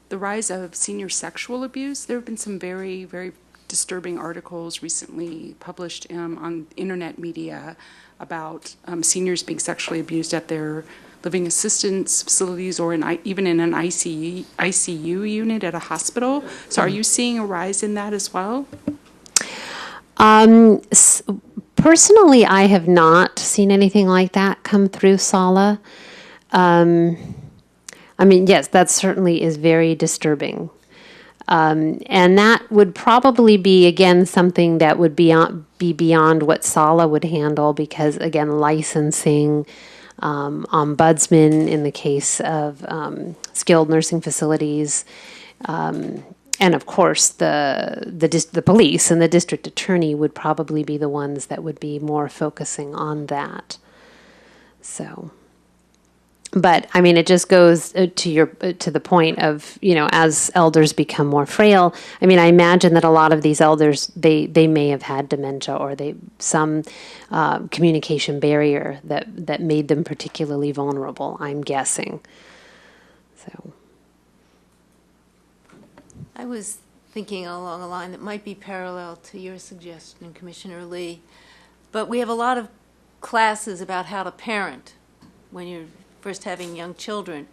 [SPEAKER 14] the rise of senior sexual abuse. There have been some very, very disturbing articles recently published on internet media about seniors being sexually abused at their living assistance facilities or even in an ICU unit at a hospital. So are you seeing a rise in that as well?
[SPEAKER 11] Personally, I have not seen anything like that come through Sala. I mean, yes, that certainly is very disturbing. And that would probably be, again, something that would be beyond what Sala would handle because, again, licensing, ombudsman in the case of skilled nursing facilities, and, of course, the police and the district attorney would probably be the ones that would be more focusing on that. So... But I mean, it just goes to the point of, as elders become more frail. I mean, I imagine that a lot of these elders they may have had dementia or some communication barrier that made them particularly vulnerable. I'm guessing. So
[SPEAKER 1] I was thinking along a line that might be parallel to your suggestion, Commissioner Lee. But we have a lot of classes about how to parent when you're first having young children,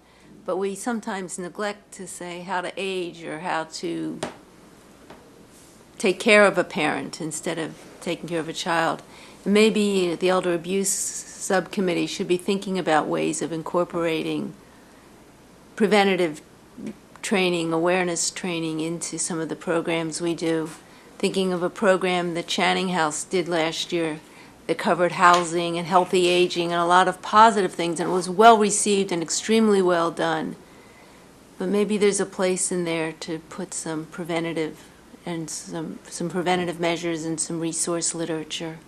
[SPEAKER 1] but we sometimes neglect to say how to age or how to take care of a parent instead of taking care of a child. Maybe the Elder Abuse Subcommittee should be thinking about ways of incorporating preventative training, awareness training into some of the programs we do. Thinking of a program that Channing House did last year that covered housing and healthy aging and a lot of positive things, and it was well received and extremely well done. But maybe there's a place in there to put some preventative and some preventative measures and some resource literature.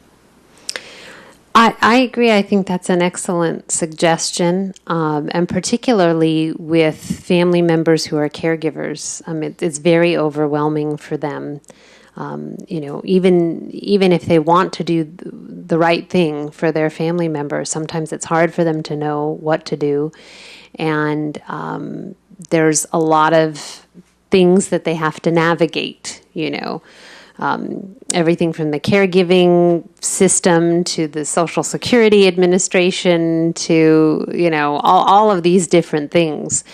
[SPEAKER 11] I agree. I think that's an excellent suggestion, and particularly with family members who are caregivers. It's very overwhelming for them. Even if they want to do the right thing for their family member, sometimes it's hard for them to know what to do. And there's a lot of things that they have to navigate, everything from the caregiving system to the Social Security Administration to, all of these different things.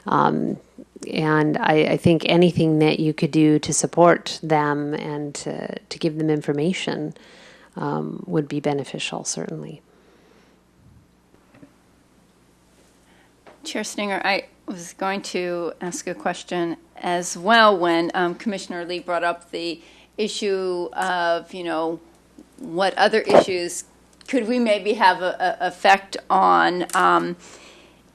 [SPEAKER 11] And I think anything that you could do to support them and to give them information would be beneficial, certainly.
[SPEAKER 10] Chair Stinger, I was going to ask a question as well when Commissioner Lee brought up the issue of, what other issues could we maybe have an effect on.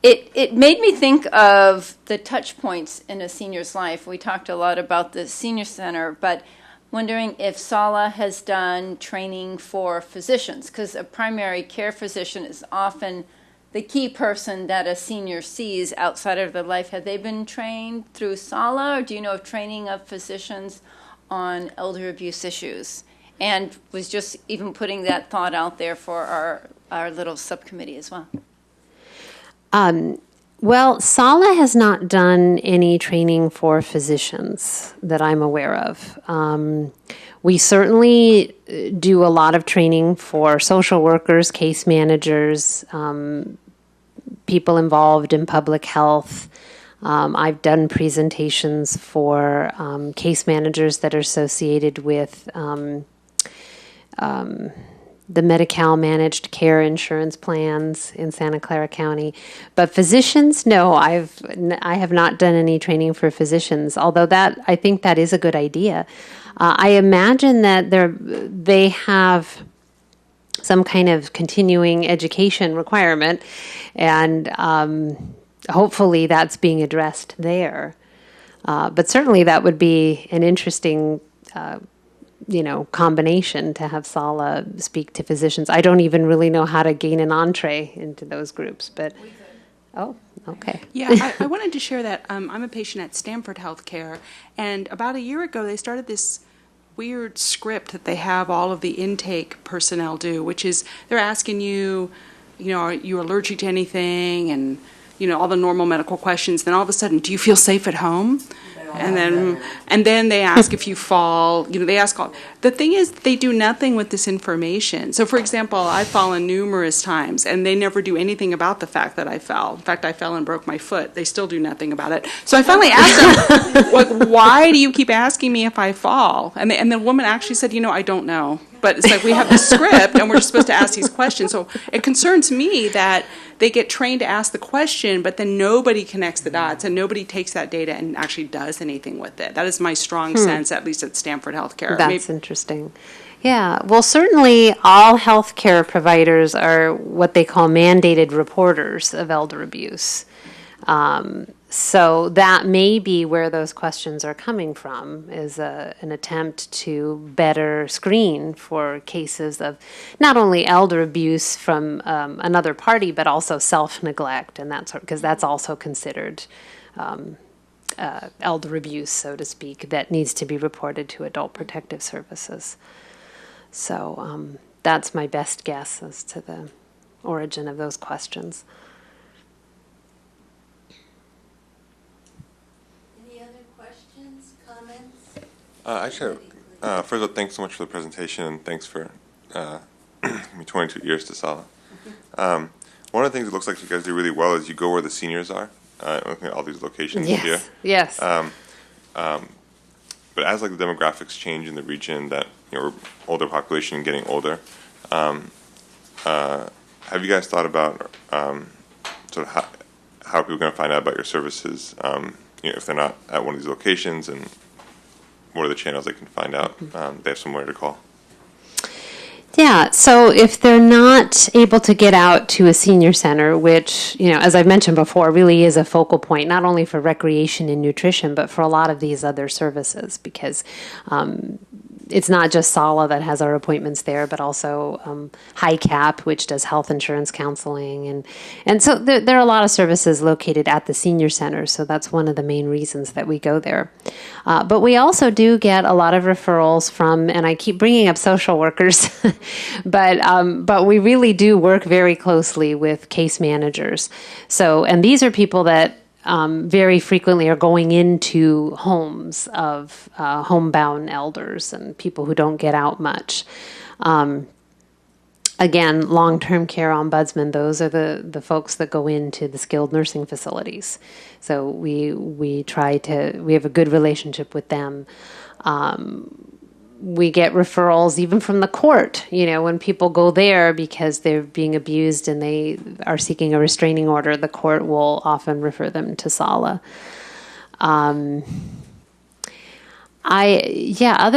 [SPEAKER 10] It made me think of the touch points in a senior's life. We talked a lot about the senior center, but wondering if SALA has done training for physicians, because a primary care physician is often the key person that a senior sees outside of their life. Have they been trained through SALA, or do you know of training of physicians on elder abuse issues? And was just even putting that thought out there for our little subcommittee as well.
[SPEAKER 11] Well, SALA has not done any training for physicians that I'm aware of. We certainly do a lot of training for social workers, case managers, people involved in public health. I've done presentations for case managers that are associated with the Medi-Cal managed care insurance plans in Santa Clara County. But physicians, no, I have not done any training for physicians, although I think that is a good idea. I imagine that they have some kind of continuing education requirement, and hopefully that's being addressed there. But certainly that would be an interesting combination to have SALA speak to physicians. I don't even really know how to gain an entree into those groups, but oh, okay.
[SPEAKER 14] Yeah, I wanted to share that I'm a patient at Stanford Healthcare, and about a year ago they started this weird script that they have all of the intake personnel do, which is they're asking you, are you allergic to anything, and all the normal medical questions. Then all of a sudden, do you feel safe at home? And then they ask if you fall. They ask all. The thing is, they do nothing with this information. So, for example, I've fallen numerous times, and they never do anything about the fact that I fell. In fact, I fell and broke my foot. They still do nothing about it. So I finally asked them, why do you keep asking me if I fall? And the woman actually said, I don't know. But it's like we have this script, and we're supposed to ask these questions. So it concerns me that they get trained to ask the question, but then nobody connects the dots, and nobody takes that data and actually does anything with it. That is my strong sense, at least at Stanford Healthcare.
[SPEAKER 11] That's interesting. Yeah, well, certainly all healthcare providers are what they call mandated reporters of elder abuse. So that may be where those questions are coming from, is an attempt to better screen for cases of not only elder abuse from another party, but also self-neglect, and that sort, because that's also considered elder abuse, so to speak, that needs to be reported to Adult Protective Services. So that's my best guess as to the origin of those questions.
[SPEAKER 1] Any other questions, comments?
[SPEAKER 15] Actually, first of all, thanks so much for the presentation, and thanks for me 22 years to Sala. One of the things it looks like you guys do really well is you go where the seniors are, looking at all these locations here.
[SPEAKER 11] Yes.
[SPEAKER 15] But as like the demographics change in the region, that we're older population getting older, have you guys thought about sort of how are people going to find out about your services? If they're not at one of these locations, and what are the channels they can find out? They have somewhere to call.
[SPEAKER 11] Yeah, so if they're not able to get out to a senior center, which, as I've mentioned before, really is a focal point, not only for recreation and nutrition, but for a lot of these other services, because it's not just Sala that has our appointments there, but also High Cap, which does health insurance counseling. And so there are a lot of services located at the senior center, so that's one of the main reasons that we go there. But we also do get a lot of referrals from, and I keep bringing up social workers, but we really do work very closely with case managers. So, and these are people that very frequently are going into homes of homebound elders and people who don't get out much. Again, long-term care ombudsman, those are the folks that go into the skilled nursing facilities. So we have a good relationship with them. We get referrals even from the court, when people go there because they're being abused and they are seeking a restraining order, the court will often refer them to Sala. Other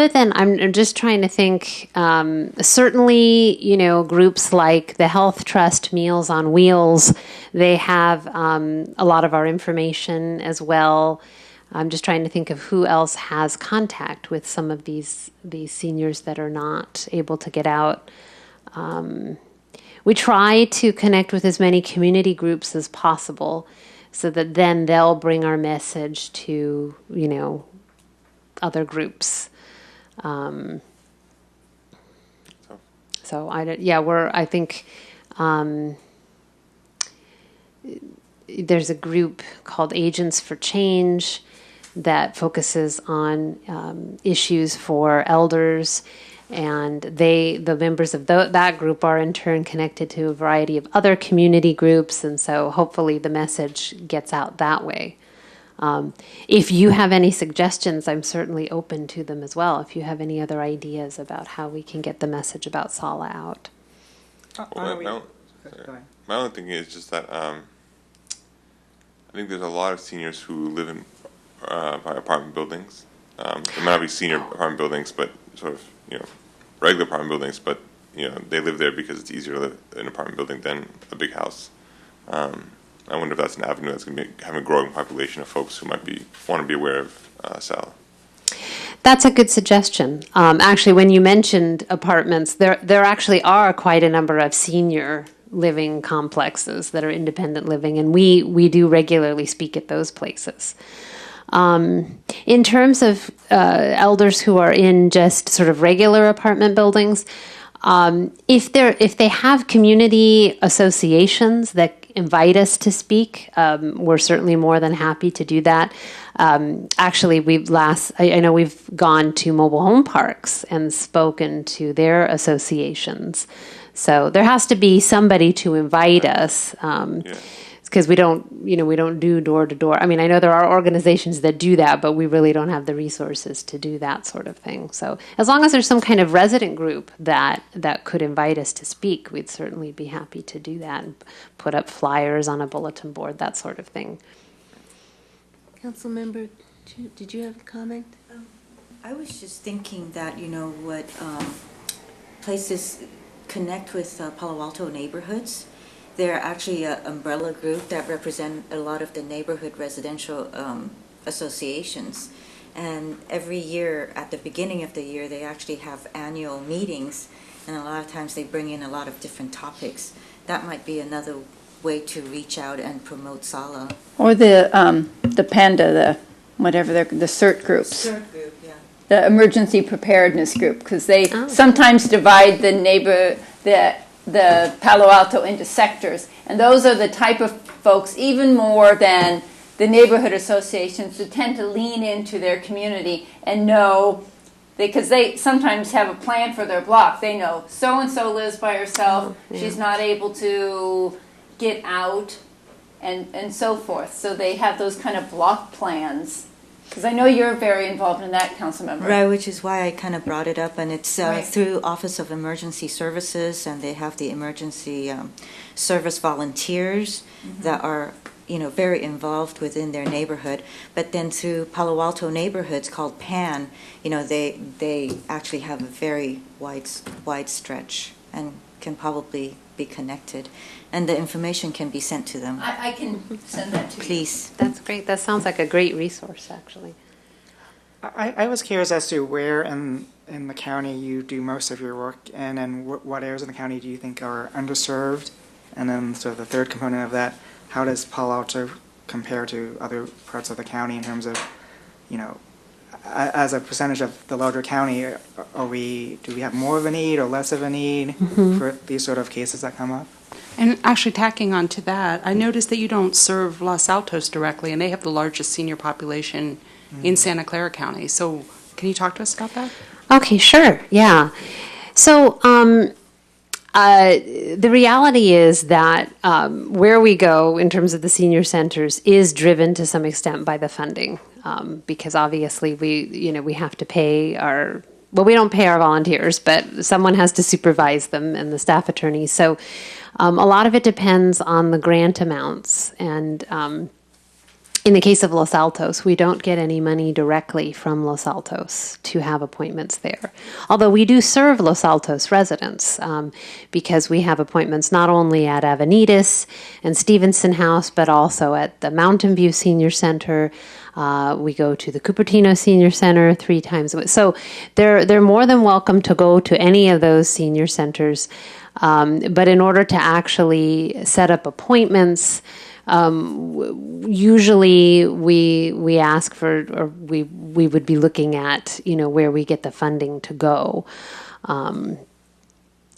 [SPEAKER 11] than, I'm just trying to think, certainly, groups like the Health Trust Meals on Wheels, they have a lot of our information as well. I'm just trying to think of who else has contact with some of these seniors that are not able to get out. We try to connect with as many community groups as possible so that then they'll bring our message to, other groups. There's a group called Agents for Change that focuses on issues for elders, and the members of that group are in turn connected to a variety of other community groups, and so hopefully the message gets out that way. If you have any suggestions, I'm certainly open to them as well, if you have any other ideas about how we can get the message about Sala out.
[SPEAKER 15] My only thing is just that I think there's a lot of seniors who live in apartment buildings. They might not be senior apartment buildings, but sort of, regular apartment buildings, but, they live there because it's easier to live in an apartment building than a big house. I wonder if that's an avenue that's going to have a growing population of folks who want to be aware of Sala.
[SPEAKER 11] That's a good suggestion. Actually, when you mentioned apartments, there actually are quite a number of senior living complexes that are independent living, and we do regularly speak at those places. In terms of elders who are in just sort of regular apartment buildings, if they have community associations that invite us to speak, we're certainly more than happy to do that. Actually, I know we've gone to mobile home parks and spoken to their associations. So there has to be somebody to invite us, because we don't do door to door. I mean, I know there are organizations that do that, but we really don't have the resources to do that sort of thing. So as long as there's some kind of resident group that could invite us to speak, we'd certainly be happy to do that and put up flyers on a bulletin board, that sort of thing.
[SPEAKER 1] Councilmember, did you have a comment?
[SPEAKER 16] I was just thinking that, what places connect with Palo Alto neighborhoods. They're actually an umbrella group that represent a lot of the neighborhood residential associations. And every year, at the beginning of the year, they actually have annual meetings, and a lot of times they bring in a lot of different topics. That might be another way to reach out and promote Sala.
[SPEAKER 10] Or the PANDA, the CERT groups.
[SPEAKER 16] CERT group, yeah.
[SPEAKER 10] The emergency preparedness group, because they sometimes divide the Palo Alto into sectors, and those are the type of folks, even more than the neighborhood associations, who tend to lean into their community and know because they sometimes have a plan for their block. They know so-and-so lives by herself, she's not able to get out, and so forth. So they have those kind of block plans. Because I know you're very involved in that, Councilmember.
[SPEAKER 16] Right, which is why I kind of brought it up, and it's
[SPEAKER 10] Right.
[SPEAKER 16] through Office of Emergency Services, and they have the emergency service volunteers that are, very involved within their neighborhood. But then through Palo Alto neighborhoods called PAN, they actually have a very wide stretch and can probably be connected, and the information can be sent to them.
[SPEAKER 10] I can send that to you.
[SPEAKER 16] Please.
[SPEAKER 11] That's great. That sounds like a great resource, actually.
[SPEAKER 8] I was curious as to where in the county you do most of your work, and what areas of the county do you think are underserved? And then sort of the third component of that, how does Palo Alto compare to other parts of the county in terms of, as a percentage of the larger county, do we have more of a need or less of a need for these sort of cases that come up?
[SPEAKER 14] And actually tacking on to that, I noticed that you don't serve Los Altos directly, and they have the largest senior population in Santa Clara County. So can you talk to us about that?
[SPEAKER 11] Okay, sure. Yeah. So the reality is that where we go in terms of the senior centers is driven to some extent by the funding, because obviously we have to pay our. Well, we don't pay our volunteers, but someone has to supervise them and the staff attorneys. So a lot of it depends on the grant amounts. And in the case of Los Altos, we don't get any money directly from Los Altos to have appointments there. Although we do serve Los Altos residents because we have appointments not only at Avenidas and Stevenson House, but also at the Mountain View Senior Center. We go to the Cupertino Senior Center 3 times a week. So they're more than welcome to go to any of those senior centers. But in order to actually set up appointments, usually we ask for, or we would be looking at, where we get the funding to go.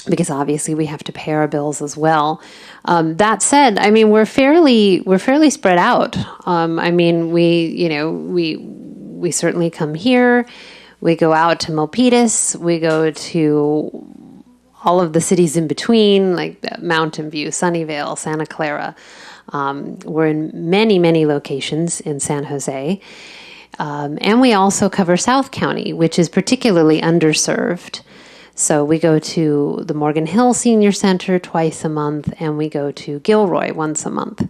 [SPEAKER 11] Because obviously we have to pay our bills as well. That said, I mean, we're fairly spread out. I mean, we certainly come here. We go out to Milpitas. We go to all of the cities in between, like Mountain View, Sunnyvale, Santa Clara. We're in many, many locations in San Jose. And we also cover South County, which is particularly underserved. So we go to the Morgan Hill Senior Center twice a month, and we go to Gilroy once a month.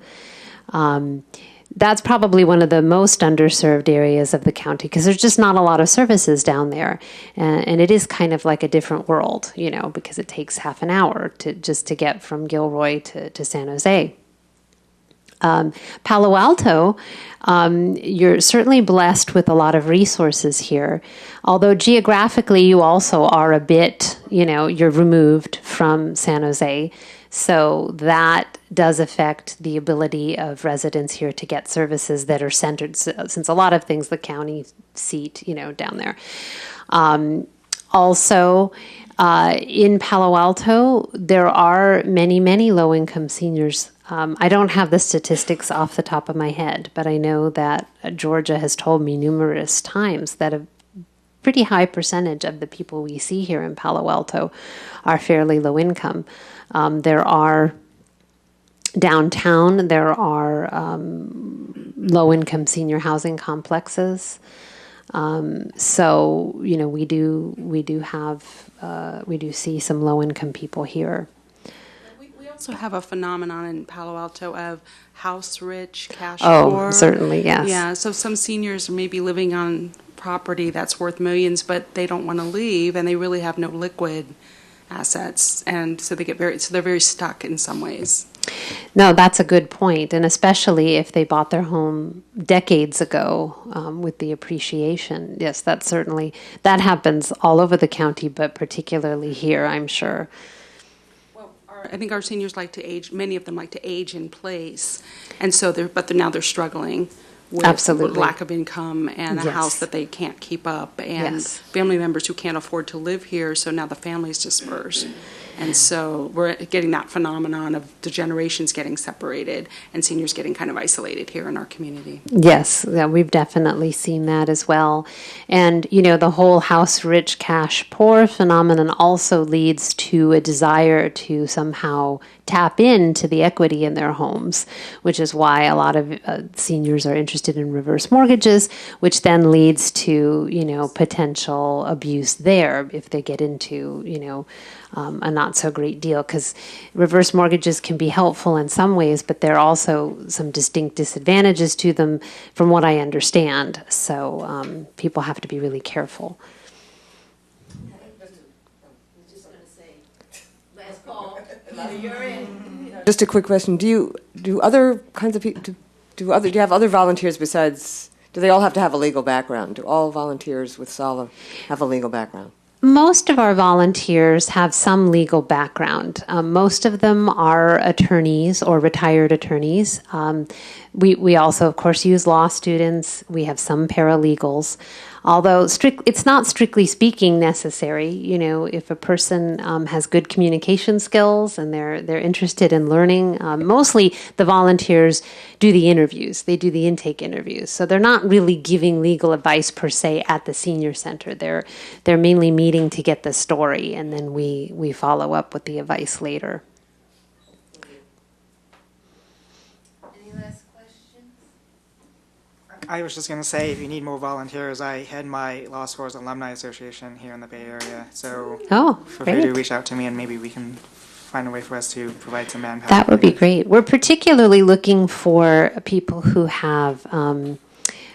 [SPEAKER 11] That's probably one of the most underserved areas of the county because there's just not a lot of services down there. And it is kind of like a different world, because it takes half an hour to get from Gilroy to San Jose. Palo Alto, you're certainly blessed with a lot of resources here. Although geographically you also are a bit, you're removed from San Jose. So that does affect the ability of residents here to get services that are centered, since a lot of things the county seat, down there. Also, in Palo Alto, there are many, many low-income seniors. I don't have the statistics off the top of my head, but I know that Georgia has told me numerous times that a pretty high percentage of the people we see here in Palo Alto are fairly low income. There are downtown, there are low-income senior housing complexes. So, we do see some low-income people here.
[SPEAKER 14] We also have a phenomenon in Palo Alto of house rich, cash poor.
[SPEAKER 11] Oh, certainly, yes.
[SPEAKER 14] Yeah, so some seniors may be living on property that's worth millions, but they don't want to leave, and they really have no liquid assets, and so they're very stuck in some ways.
[SPEAKER 11] No, that's a good point, and especially if they bought their home decades ago with the appreciation. Yes, that happens all over the county, but particularly here, I'm sure.
[SPEAKER 14] Well, I think our seniors like to age. Many of them like to age in place, and so now they're struggling with
[SPEAKER 11] Absolutely.
[SPEAKER 14] lack of income and a
[SPEAKER 11] Yes.
[SPEAKER 14] house that they can't keep up, and
[SPEAKER 11] Yes.
[SPEAKER 14] family members who can't afford to live here. So now the family's dispersed. And so we're getting that phenomenon of the generations getting separated and seniors getting kind of isolated here in our community.
[SPEAKER 11] Yes, yeah, we've definitely seen that as well. And, you know, the whole house rich, cash poor phenomenon also leads to a desire to somehow tap into the equity in their homes, which is why a lot of seniors are interested in reverse mortgages, which then leads to, you know, potential abuse there if they get into, you know, a not so great deal, because reverse mortgages can be helpful in some ways, but there are also some distinct disadvantages to them from what I understand. So people have to be really careful.
[SPEAKER 13] Just a quick question: do other kinds of people do you have other volunteers besides? Do they all have to have a legal background? Do all volunteers with SALA have a legal background?
[SPEAKER 11] Most of our volunteers have some legal background. Most of them are attorneys or retired attorneys. We also, of course, use law students. We have some paralegals. Although it's not strictly speaking necessary. You know, if a person has good communication skills and they're interested in learning, mostly the volunteers do the interviews. They do the intake interviews. So they're not really giving legal advice per se at the senior center. They're mainly meeting to get the story, and then we follow up with the advice later.
[SPEAKER 8] I was just going to say, if you need more volunteers, I head my law school's alumni association here in the Bay Area. So feel free to reach out to me, and maybe we can find a way for us to provide some manpower.
[SPEAKER 11] That would be great. We're particularly looking for people who have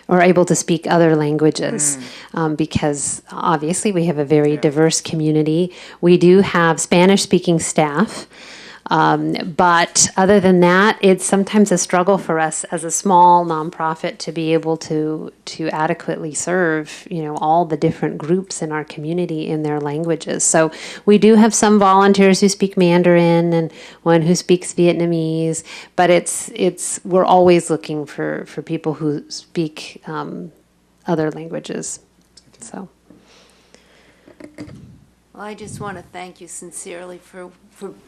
[SPEAKER 11] or able to speak other languages because obviously we have a very diverse community. We do have Spanish-speaking staff. But other than that, it's sometimes a struggle for us as a small nonprofit to be able to adequately serve, you know, all the different groups in our community in their languages. So we do have some volunteers who speak Mandarin and one who speaks Vietnamese, but we're always looking for people who speak other languages. So.
[SPEAKER 1] Well, I just want to thank you sincerely for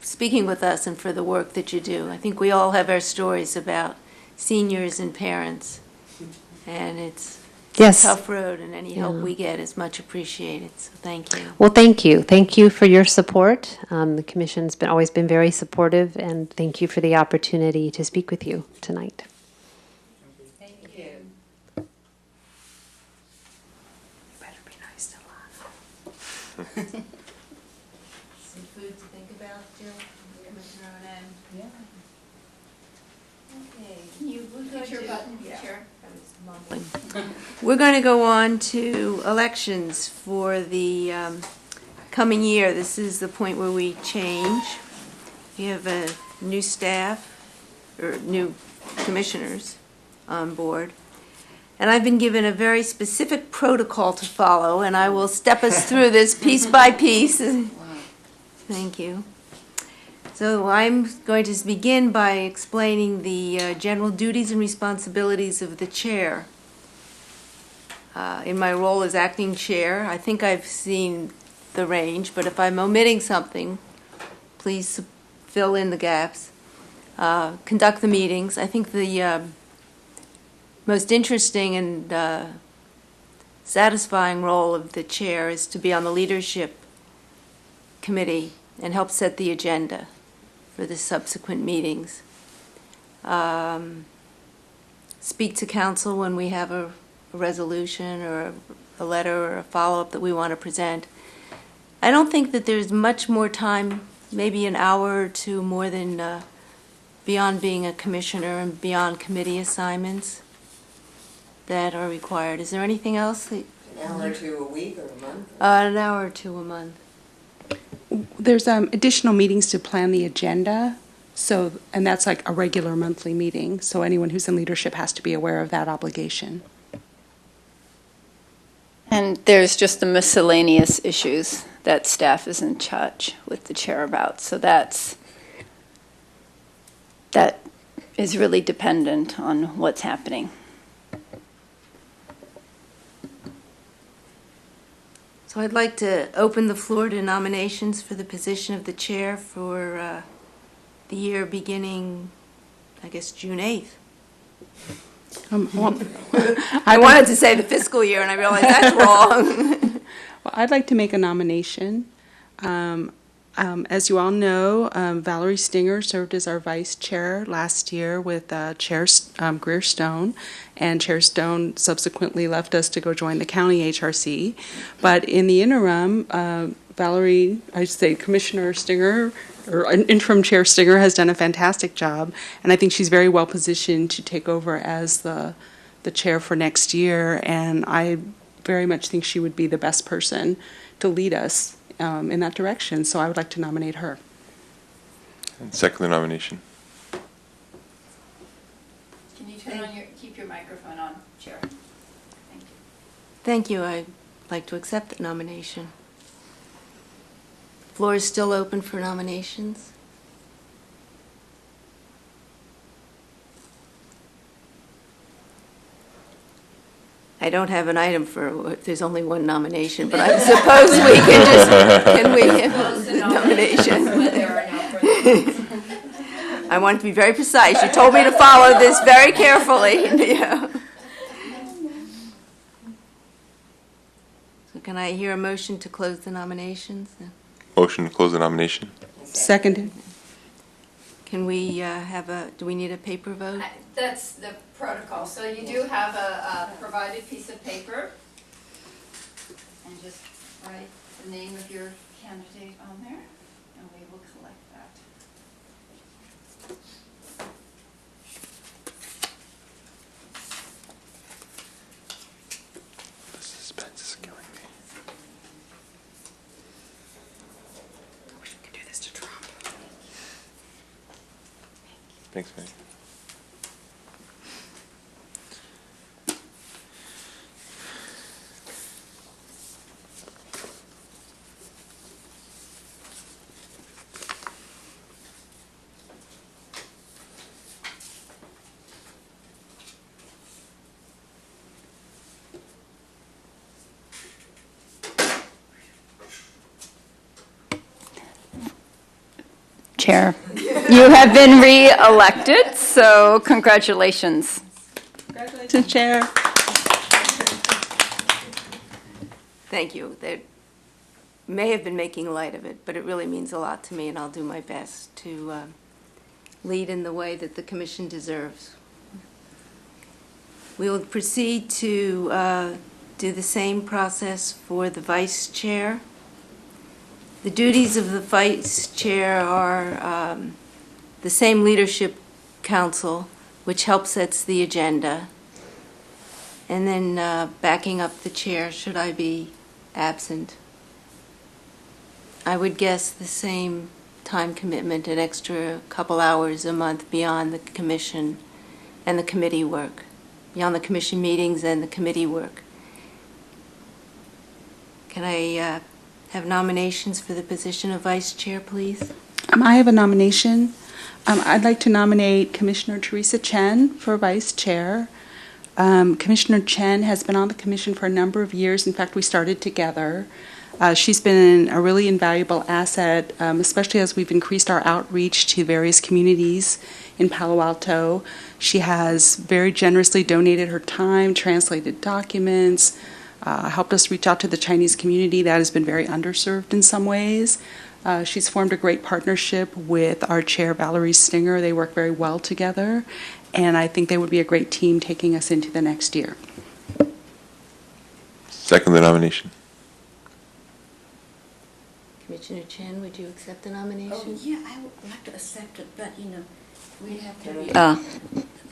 [SPEAKER 1] speaking with us and for the work that you do. I think we all have our stories about seniors and parents, and it's a tough road, and any help we get is much appreciated. So thank you.
[SPEAKER 11] Well, thank you. Thank you for your support. The Commission's always been very supportive, and thank you for the opportunity to speak with you tonight.
[SPEAKER 1] Thank you.
[SPEAKER 11] You better be nice to Lana.
[SPEAKER 1] Some food to think about, Jill? Commissioner Ronan? Yeah. Okay. Can you push your button? Yeah. Sure. We're going to go on to elections for the coming year. This is the point where we change. We have a new staff, or new commissioners on board. And I've been given a very specific protocol to follow, and I will step us through this piece by piece. Thank you. So I'm going to begin by explaining the general duties and responsibilities of the chair. In my role as acting chair, I think I've seen the range, but if I'm omitting something, please fill in the gaps. Conduct the meetings. I think the most interesting and satisfying role of the chair is to be on the leadership committee and help set the agenda for the subsequent meetings. Speak to council when we have a resolution or a letter or a follow-up that we want to present. I don't think that there's much more time, maybe an hour or two more than beyond being a commissioner and beyond committee assignments that are required. Is there anything else?
[SPEAKER 13] An hour or two a week or a month?
[SPEAKER 1] An hour or two a month.
[SPEAKER 14] There's additional meetings to plan the agenda, and that's like a regular monthly meeting, so anyone who's in leadership has to be aware of that obligation.
[SPEAKER 10] And there's just the miscellaneous issues that staff is in touch with the chair about, so that is really dependent on what's happening.
[SPEAKER 1] So I'd like to open the floor to nominations for the position of the chair for the year beginning, I guess, June 8th. I wanted to say the fiscal year, and I realized that's wrong.
[SPEAKER 14] Well, I'd like to make a nomination. As you all know, Valerie Stinger served as our vice chair last year with Chair Greer Stone, and Chair Stone subsequently left us to go join the county HRC. But in the interim, Valerie, I should say Commissioner Stinger, or Interim Chair Stinger, has done a fantastic job, and I think she's very well positioned to take over as the chair for next year, and I very much think she would be the best person to lead us in that direction, so I would like to nominate her.
[SPEAKER 15] And second the nomination.
[SPEAKER 10] Can you keep your microphone on, Chair? Thank you.
[SPEAKER 1] Thank you. I'd like to accept the nomination. Floor is still open for nominations. I don't have an item for if there's only one nomination, but I suppose we can have the nomination? I want to be very precise. You told me to follow this very carefully. Yeah. So can I hear a motion to close the nominations?
[SPEAKER 15] Motion to close the nomination.
[SPEAKER 14] Seconded.
[SPEAKER 1] Can we do we need a paper vote?
[SPEAKER 10] That's the protocol. So you do have a provided piece of paper, and just write the name of your candidate on there, and we will collect that.
[SPEAKER 15] The suspense is killing me.
[SPEAKER 14] I wish we could do this to Trump.
[SPEAKER 15] Thanks, man.
[SPEAKER 10] Chair, you have been re-elected, so congratulations.
[SPEAKER 14] Congratulations, Chair.
[SPEAKER 1] Thank you. They may have been making light of it, but it really means a lot to me, and I'll do my best to lead in the way that the commission deserves. We will proceed to do the same process for the vice chair. The duties of the vice chair are the same leadership council, which helps sets the agenda, and then backing up the chair should I be absent. I would guess the same time commitment, an extra couple hours a month beyond the commission and the committee work, beyond the commission meetings and the committee work. Can I have nominations for the position of vice chair, please?
[SPEAKER 14] I have a nomination. I'd like to nominate Commissioner Teresa Chen for vice chair. Commissioner Chen has been on the commission for a number of years. In fact, we started together. She's been a really invaluable asset, especially as we've increased our outreach to various communities in Palo Alto. She has very generously donated her time, translated documents, helped us reach out to the Chinese community that has been very underserved in some ways. She's formed a great partnership with our chair, Valerie Stinger. They work very well together, and I think they would be a great team taking us into the next year.
[SPEAKER 15] Second the nomination.
[SPEAKER 1] Commissioner Chen, would you accept the nomination?
[SPEAKER 12] Oh, yeah, I would like to accept it, but, we have to be a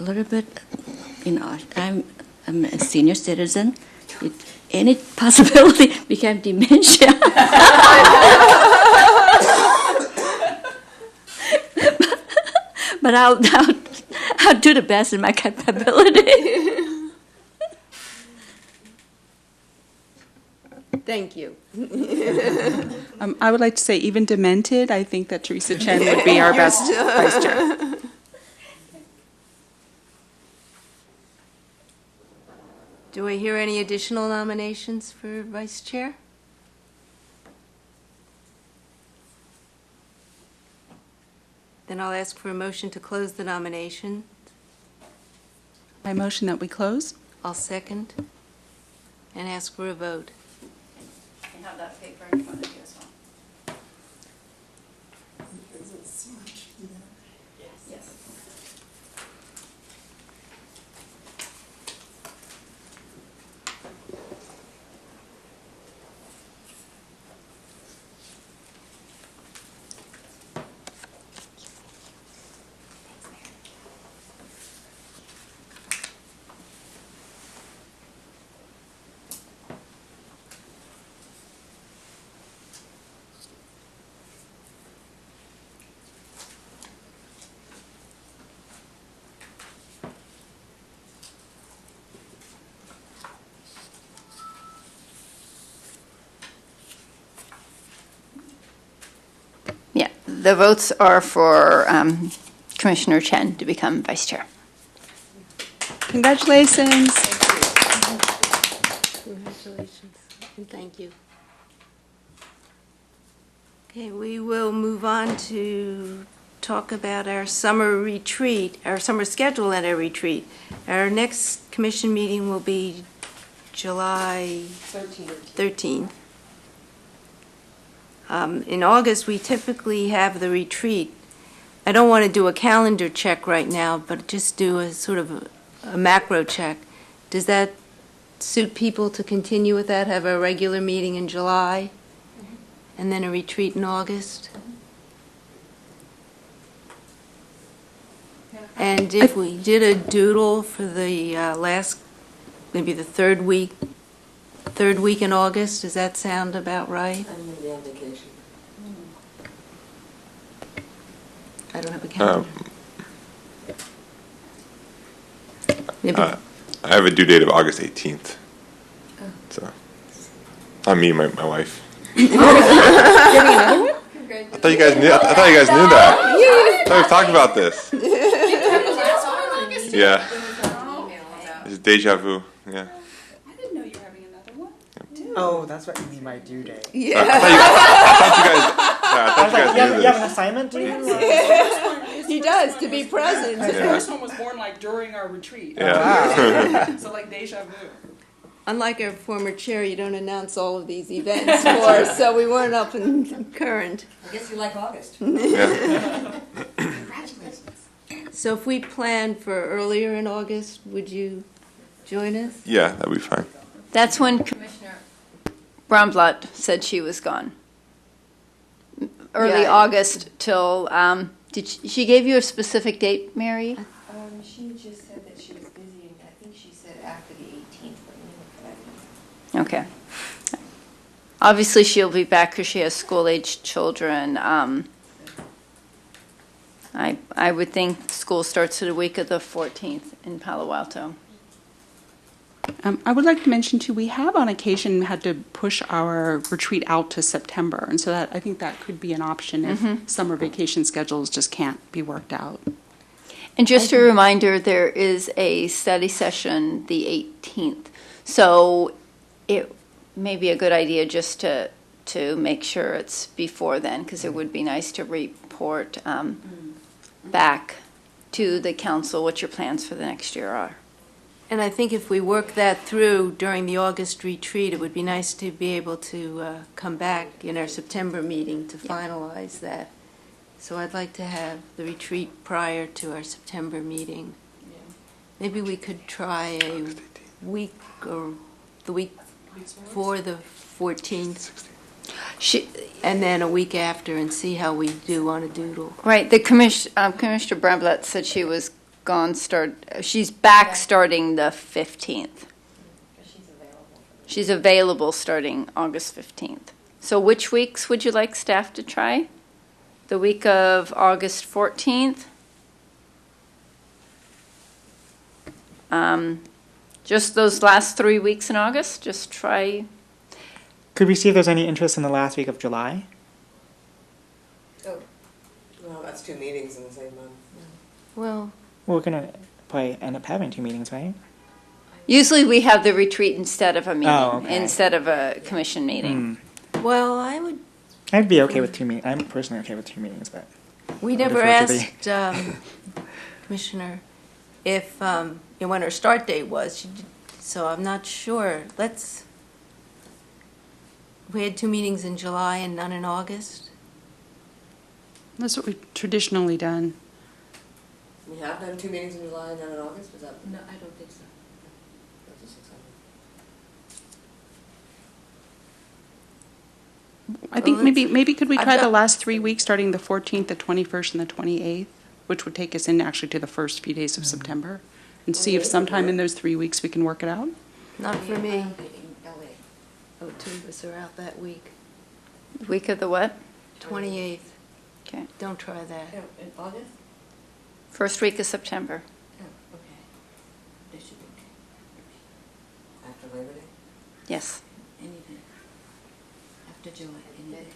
[SPEAKER 12] little bit, I'm a senior citizen. Any possibility become dementia. But I'll do the best in my capability.
[SPEAKER 1] Thank you.
[SPEAKER 14] I would like to say, even demented, I think that Teresa Chen would be our best vice chair.
[SPEAKER 1] Do I hear any additional nominations for vice chair? Then I'll ask for a motion to close the nomination.
[SPEAKER 14] I motion that we close.
[SPEAKER 1] I'll second and ask for a vote.
[SPEAKER 10] You have that paper in front of you as well. Yes. Yeah, the votes are for Commissioner Chen to become vice chair.
[SPEAKER 14] Congratulations.
[SPEAKER 1] Congratulations, and thank you. Okay, we will move on to talk about our summer retreat, our summer schedule at our retreat. Our next commission meeting will be July 13th. In August, we typically have the retreat. I don't want to do a calendar check right now, but just do a sort of a macro check. Does that suit people to continue with that, have a regular meeting in July, and then a retreat in August? And if we did a doodle for the last, maybe the third week in August, does that sound about right?
[SPEAKER 13] I'm going to be on vacation.
[SPEAKER 1] I don't have a calendar.
[SPEAKER 15] I have a due date of August 18th. So, not me, my wife. I thought you guys knew. I thought you guys knew that. I thought we talked about this. Yeah. It's deja vu. Yeah.
[SPEAKER 14] I didn't know you were having another one.
[SPEAKER 8] Oh, that's what you mean by due date.
[SPEAKER 1] Yeah.
[SPEAKER 15] I thought you guys knew
[SPEAKER 8] You
[SPEAKER 15] this.
[SPEAKER 8] have an assignment due?
[SPEAKER 1] He does, to be present.
[SPEAKER 14] The first one was born like during our retreat.
[SPEAKER 15] Yeah.
[SPEAKER 14] So like deja vu.
[SPEAKER 1] Unlike our former chair, you don't announce all of these events for us, so we weren't up and current.
[SPEAKER 13] I guess you like August.
[SPEAKER 15] Yeah.
[SPEAKER 2] Congratulations.
[SPEAKER 1] So if we plan for earlier in August, would you join us?
[SPEAKER 15] Yeah, that'd be fine.
[SPEAKER 10] That's when Commissioner Bramblatt said she was gone. Early
[SPEAKER 1] Yeah.
[SPEAKER 10] August till, she gave you a specific date, Mary?
[SPEAKER 9] She just said that she was busy, and I think she said after the 18th, but let me look at that.
[SPEAKER 10] Okay. Obviously, she'll be back because she has school-aged children. I would think school starts the week of the 14th in Palo Alto.
[SPEAKER 14] I would like to mention too, we have on occasion had to push our retreat out to September, and so that I think that could be an option if summer vacation schedules just can't be worked out.
[SPEAKER 10] And just a reminder, there is a study session the 18th. So it may be a good idea just to make sure it's before then, because it would be nice to report back to the council what your plans for the next year are.
[SPEAKER 1] And I think if we work that through during the August retreat, it would be nice to be able to come back in our September meeting to finalize that. So I'd like to have the retreat prior to our September meeting. Maybe we could try a week or the week before the 14th, and then a week after, and see how we do on a doodle.
[SPEAKER 10] Right, the Commissioner Bramblatt said she was gone, she's back starting the 15th. She's available starting August 15th. So which weeks would you like staff to try? The week of August 14th? Just those last 3 weeks in August? Just try.
[SPEAKER 8] Could we see if there's any interest in the last week of July?
[SPEAKER 13] Oh, well, that's 2 meetings in the same month.
[SPEAKER 1] Well,
[SPEAKER 8] We're going to probably end up having 2 meetings, right?
[SPEAKER 10] Usually we have the retreat instead of a meeting,
[SPEAKER 8] Oh, okay.
[SPEAKER 10] instead of a commission meeting.
[SPEAKER 1] well,
[SPEAKER 8] I'd be okay with 2 meetings. I'm personally okay with 2 meetings, but
[SPEAKER 1] We never
[SPEAKER 8] prefer to be.
[SPEAKER 1] asked Commissioner if, when her start date was, so I'm not sure. We had 2 meetings in July and none in August.
[SPEAKER 14] That's what we've traditionally done.
[SPEAKER 13] We have done 2 meetings in July and none in August, was that?
[SPEAKER 12] No, I don't think so.
[SPEAKER 14] I think
[SPEAKER 1] Well,
[SPEAKER 14] maybe could we
[SPEAKER 1] I've
[SPEAKER 14] try the
[SPEAKER 1] got-
[SPEAKER 14] last 3 weeks, starting the 14th, the 21st, and the 28th, which would take us in actually to the first few days of September, and see if sometime in those 3 weeks we can work it out?
[SPEAKER 1] Not for me.
[SPEAKER 12] In LA.
[SPEAKER 1] Oh, 2 of us are out that week.
[SPEAKER 10] Week of the what?
[SPEAKER 1] 28th.
[SPEAKER 10] Okay.
[SPEAKER 1] Don't try that.
[SPEAKER 12] In August?
[SPEAKER 10] First week of September.
[SPEAKER 12] Oh, okay. That should be okay.
[SPEAKER 13] After Labor Day?
[SPEAKER 10] Yes.
[SPEAKER 12] Any day. After July, any day.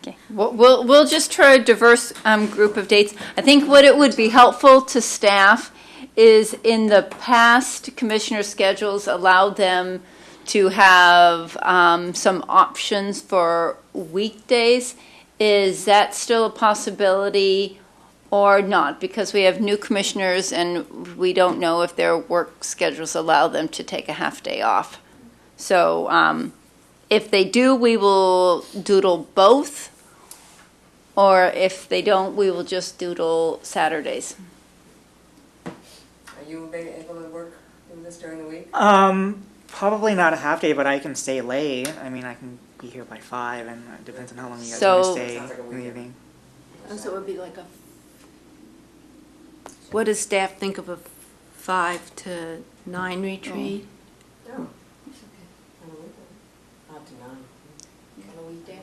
[SPEAKER 10] Okay. We'll just try a diverse group of dates. I think what it would be helpful to staff is, in the past, commissioner schedules allowed them to have some options for weekdays. Is that still a possibility or not? Because we have new commissioners and we don't know if their work schedules allow them to take a half day off. So if they do, we will doodle both. Or if they don't, we will just doodle Saturdays.
[SPEAKER 13] Are you able to work in this during the week?
[SPEAKER 8] Probably not a half day, but I can stay late. I mean, I can be here by 5, and it depends on how long you guys want to
[SPEAKER 10] So-
[SPEAKER 8] stay
[SPEAKER 13] Sounds like a
[SPEAKER 8] in the
[SPEAKER 13] weekend.
[SPEAKER 8] evening.
[SPEAKER 1] So it would be like what does staff think of a 5 to 9 retreat?
[SPEAKER 13] No. It's okay. On a weekend. 5 to 9.
[SPEAKER 12] On a weekday?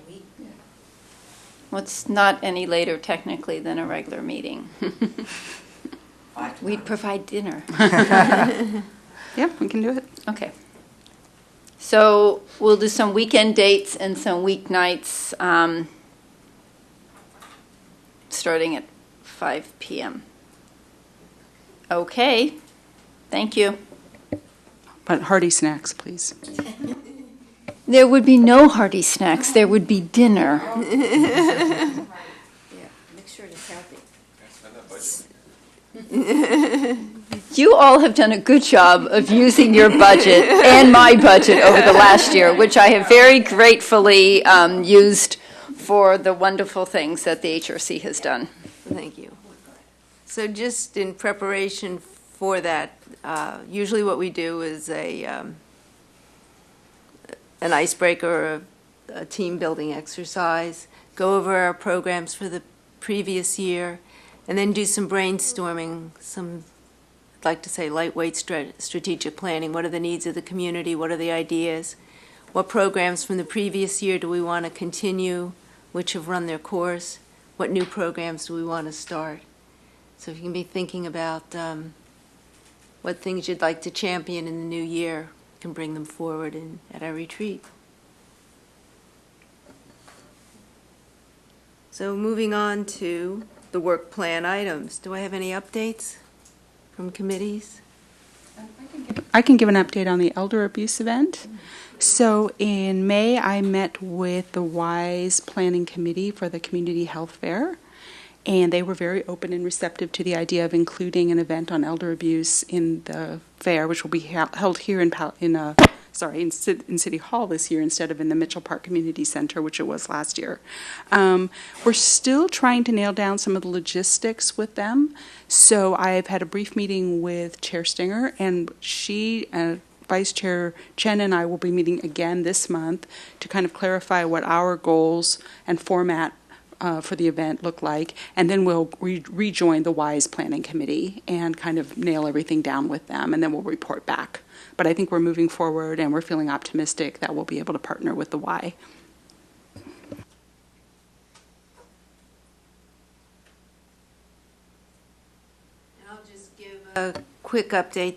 [SPEAKER 10] Well, it's not any later technically than a regular meeting.
[SPEAKER 13] 5 to
[SPEAKER 10] We'd
[SPEAKER 13] 9.
[SPEAKER 10] provide dinner.
[SPEAKER 14] Yep, we can do it.
[SPEAKER 10] Okay. So we'll do some weekend dates and some weeknights, starting at 5 p.m. Okay, thank you.
[SPEAKER 14] But hearty snacks, please.
[SPEAKER 10] There would be no hearty snacks, there would be dinner.
[SPEAKER 12] Yeah, make sure it's healthy.
[SPEAKER 10] You all have done a good job of using your budget and my budget over the last year, which I have very gratefully used for the wonderful things that the HRC has done.
[SPEAKER 1] Thank you. So just in preparation for that, usually what we do is an icebreaker or a team building exercise, go over our programs for the previous year, and then do some brainstorming, some, I'd like to say, lightweight strategic planning. What are the needs of the community? What are the ideas? What programs from the previous year do we want to continue, which have run their course? What new programs do we want to start? So if you can be thinking about what things you'd like to champion in the new year, you can bring them forward at our retreat. So moving on to the work plan items. Do I have any updates from committees?
[SPEAKER 14] I can give an update on the elder abuse event. So in May, I met with the WISE Planning Committee for the Community Health Fair, and they were very open and receptive to the idea of including an event on elder abuse in the fair, which will be held here in City Hall this year instead of in the Mitchell Park Community Center, which it was last year. We're still trying to nail down some of the logistics with them. So I've had a brief meeting with Chair Stinger, and she, Vice Chair Chen, and I will be meeting again this month to kind of clarify what our goals and format for the event look like, and then we'll rejoin the WISE Planning Committee and kind of nail everything down with them, and then we'll report back. But I think we're moving forward, and we're feeling optimistic that we'll be able to partner with the Y.
[SPEAKER 1] I'll just give a quick update.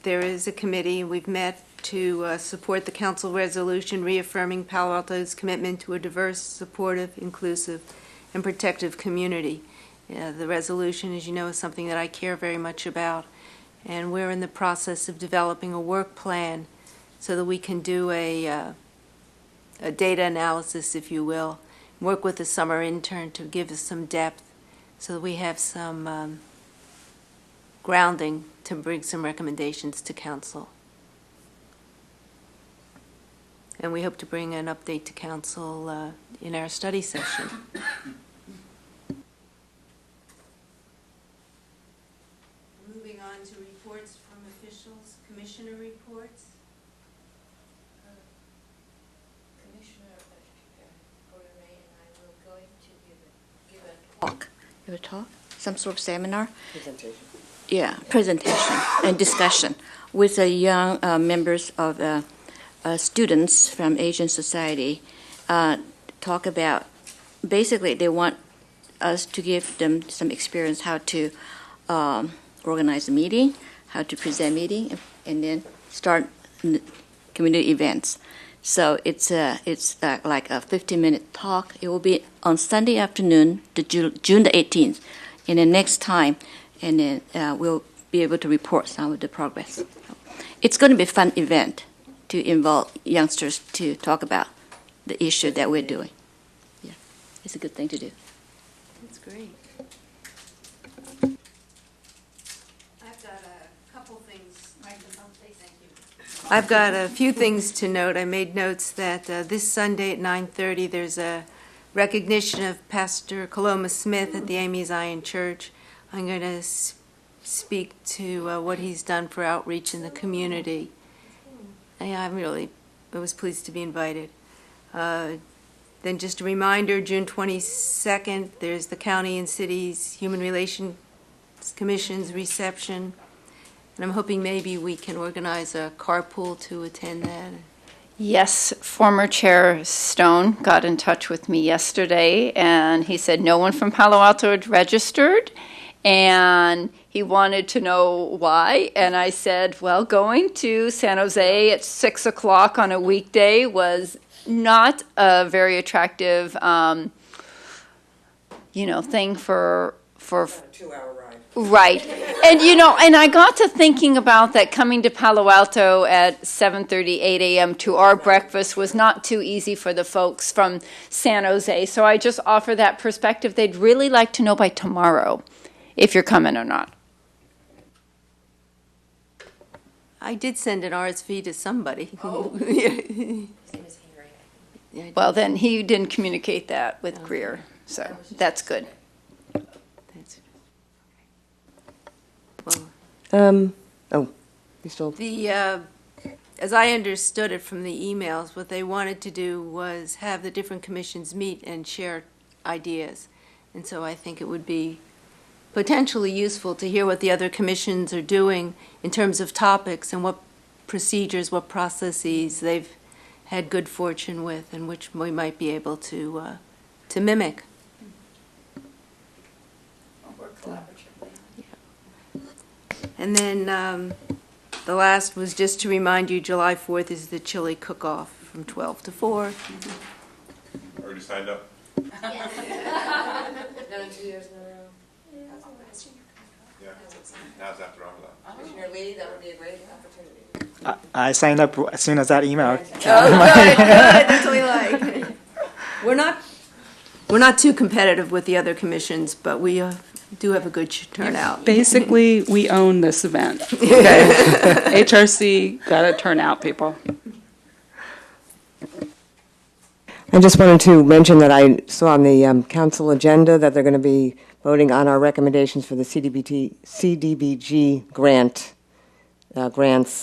[SPEAKER 1] There is a committee. We've met to support the council resolution reaffirming Palo Alto's commitment to a diverse, supportive, inclusive, and protective community. The resolution, as you know, is something that I care very much about, and we're in the process of developing a work plan so that we can do a data analysis, if you will, work with a summer intern to give us some depth so that we have some grounding to bring some recommendations to council. And we hope to bring an update to council in our study session. Moving on to reports from officials, commissioner reports.
[SPEAKER 12] Commissioner Gormley and I will going to give a talk. Give a talk? Some sort of seminar?
[SPEAKER 13] Presentation.
[SPEAKER 12] Yeah, presentation and discussion with the young members of students from Asian society. Talk about, basically they want us to give them some experience how to organize a meeting, how to present meeting, and then start community events. So it's like a 15-minute talk. It will be on Sunday afternoon, June the 18th, and then next time, and then we'll be able to report some of the progress. It's going to be a fun event to involve youngsters to talk about the issue that we're doing. Yeah, it's a good thing to do.
[SPEAKER 1] That's great. I've got a couple things. I've got a few things to note. I made notes that this Sunday at 9:30 there's a recognition of Pastor Coloma Smith at the Amy Zion Church. I'm going to speak to what he's done for outreach in the community. I was pleased to be invited. Then just a reminder, June 22nd, there's the County and Cities Human Relations Commission's reception. And I'm hoping maybe we can organize a carpool to attend that.
[SPEAKER 10] Yes, former Chair Stone got in touch with me yesterday, and he said no one from Palo Alto had registered, and he wanted to know why. And I said, well, going to San Jose at 6 o'clock on a weekday was not a very attractive, thing for
[SPEAKER 13] A 2-hour ride.
[SPEAKER 10] right. And, and I got to thinking about that coming to Palo Alto at 7:30, 8 a.m. to our breakfast was not too easy for the folks from San Jose. So I just offer that perspective. They'd really like to know by tomorrow if you're coming or not.
[SPEAKER 1] I did send an RSV to somebody.
[SPEAKER 10] Oh. Well, then he didn't communicate that with Greer, so that's good.
[SPEAKER 13] You still?
[SPEAKER 1] As I understood it from the emails, what they wanted to do was have the different commissions meet and share ideas. And so I think it would be potentially useful to hear what the other commissions are doing in terms of topics and what procedures, what processes they've had good fortune with and which we might be able to mimic. And then the last was just to remind you, July 4th is the chili cook-off from 12 to 4.
[SPEAKER 15] Already signed up?
[SPEAKER 9] Done it 2 years in a row.
[SPEAKER 15] Yeah. How's after Ramadan?
[SPEAKER 9] Commissioner Lee, that would be a great opportunity.
[SPEAKER 8] I signed up as soon as that email came.
[SPEAKER 1] Good, that's what we like. We're not too competitive with the other commissions, but we do have a good turnout.
[SPEAKER 14] Basically, we own this event. Okay? HRC, got to turn out, people.
[SPEAKER 13] I just wanted to mention that I saw on the council agenda that they're going to be voting on our recommendations for the CDBG grants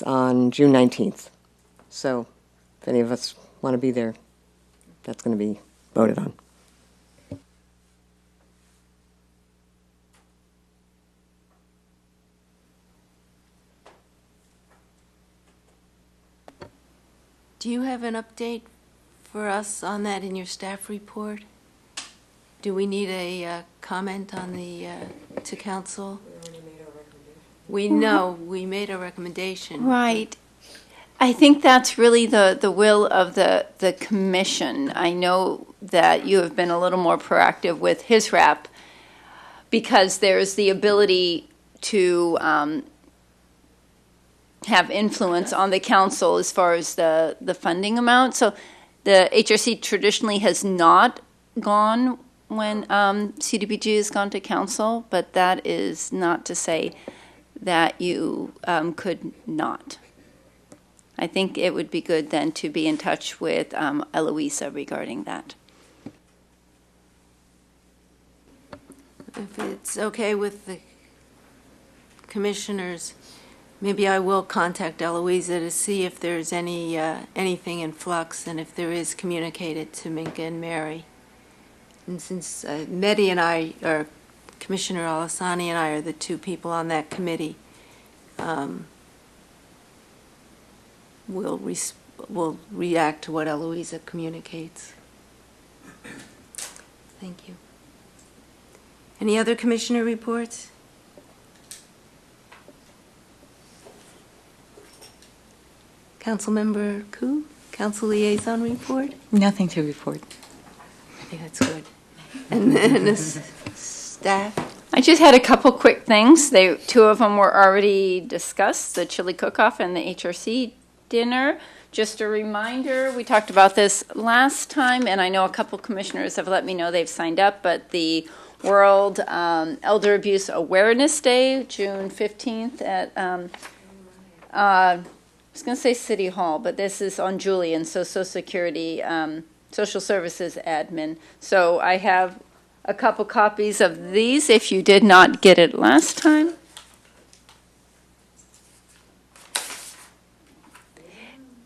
[SPEAKER 13] on June 19th. So if any of us want to be there, that's going to be voted on.
[SPEAKER 1] Do you have an update for us on that in your staff report? Do we need a comment on the, to council? We know, we made a recommendation.
[SPEAKER 10] Right. I think that's really the will of the commission. I know that you have been a little more proactive with his rep because there's the ability to have influence on the council as far as the funding amount. So the HRC traditionally has not gone when CDBG has gone to council, but that is not to say that you could not. I think it would be good then to be in touch with Eloisa regarding that.
[SPEAKER 1] If it's okay with the commissioners, maybe I will contact Eloisa to see if there's anything in flux, and if there is, communicate it to Minka and Mary. And since Mehdi and I, or Commissioner Alasani and I, are the two people on that committee, we'll react to what Eloisa communicates. Thank you. Any other commissioner reports? Councilmember Koo, council liaison report?
[SPEAKER 16] Nothing to report.
[SPEAKER 1] I think that's good. And then the staff?
[SPEAKER 10] I just had a couple quick things. Two of them were already discussed, the chili cook-off and the HRC dinner. Just a reminder, we talked about this last time, and I know a couple commissioners have let me know they've signed up, but the World Elder Abuse Awareness Day, June 15th at, I was going to say City Hall, but this is on Julian, so Social Security, Social Services Admin. So I have a couple copies of these if you did not get it last time.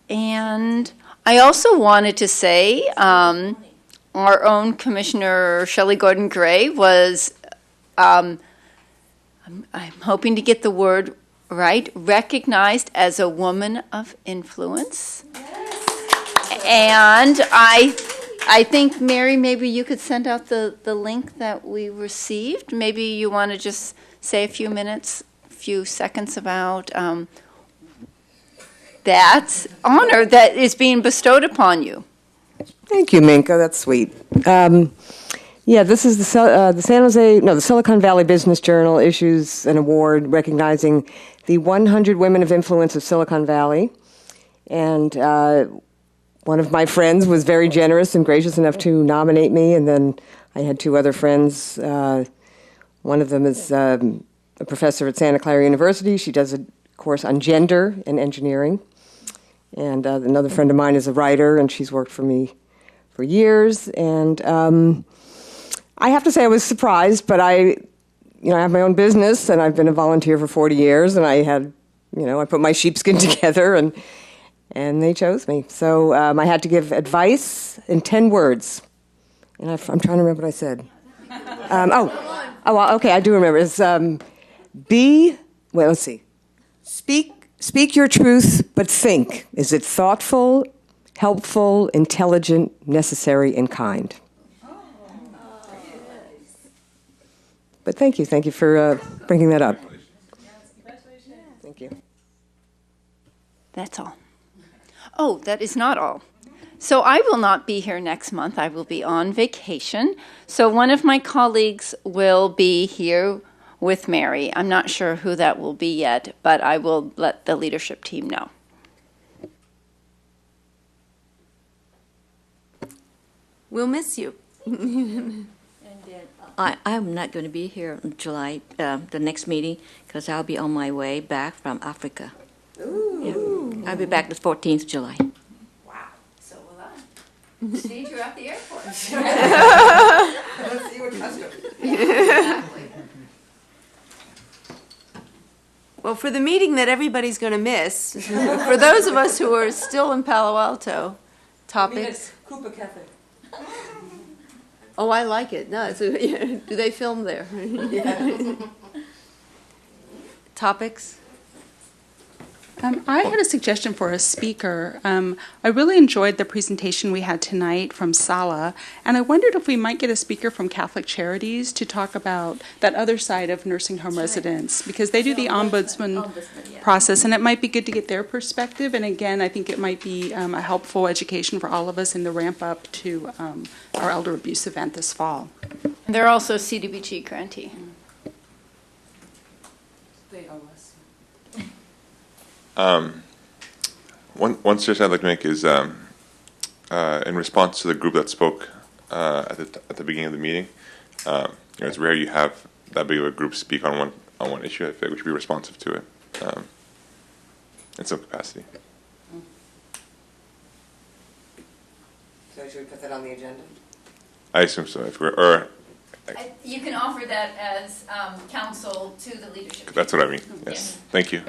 [SPEAKER 10] And I also wanted to say, our own Commissioner Shelley Gordon Gray was, I'm hoping to get the word right, recognized as a woman of influence. Yes. And I think, Mary, maybe you could send out the link that we received. Maybe you want to just say a few seconds about that honor that is being bestowed upon you.
[SPEAKER 13] Thank you, Minka. That's sweet. This is the Silicon Valley Business Journal issues an award recognizing the 100 women of influence of Silicon Valley. And one of my friends was very generous and gracious enough to nominate me, and then I had two other friends. One of them is a professor at Santa Clara University. She does a course on gender and engineering. And another friend of mine is a writer, and she's worked for me for years. And I have to say I was surprised, but I have my own business, and I've been a volunteer for 40 years, and I put my sheepskin together, and they chose me. So I had to give advice in 10 words. And I'm trying to remember what I said. Okay, I do remember. It's let's see. Speak your truth, but think. Is it thoughtful, helpful, intelligent, necessary, and kind? But thank you for bringing that up. Thank you.
[SPEAKER 10] That's all. Oh, that is not all. So I will not be here next month. I will be on vacation. So one of my colleagues will be here with Mary. I'm not sure who that will be yet, but I will let the leadership team know.
[SPEAKER 1] We'll miss you.
[SPEAKER 12] I'm not going to be here in July, the next meeting, because I'll be on my way back from Africa.
[SPEAKER 10] Ooh.
[SPEAKER 12] Yeah. I'll be back the 14th of July.
[SPEAKER 10] Wow. So will I. Stage you at the airport.
[SPEAKER 13] Let's see what custom.
[SPEAKER 10] Exactly.
[SPEAKER 1] Well, for the meeting that everybody's going to miss, for those of us who are still in Palo Alto, topics.
[SPEAKER 13] Coupa Cafe.
[SPEAKER 1] Oh, I like it. No, do they film there?
[SPEAKER 13] Yeah.
[SPEAKER 1] Topics?
[SPEAKER 14] I had a suggestion for a speaker. I really enjoyed the presentation we had tonight from Sala, and I wondered if we might get a speaker from Catholic Charities to talk about that other side of nursing home residents, because they do the ombudsman process, and it might be good to get their perspective. And again, I think it might be a helpful education for all of us in the ramp up to our elder abuse event this fall.
[SPEAKER 10] They're also CDBG grantee.
[SPEAKER 14] They owe us.
[SPEAKER 15] One suggestion I'd like to make is in response to the group that spoke at the beginning of the meeting. It's rare you have that big of a group speak on one issue. I feel like we should be responsive to it in some capacity.
[SPEAKER 13] So should we put that on the agenda?
[SPEAKER 15] I assume so. If we're,
[SPEAKER 10] You can offer that as counsel to the leadership.
[SPEAKER 15] that's what I mean. Yes. Thank you.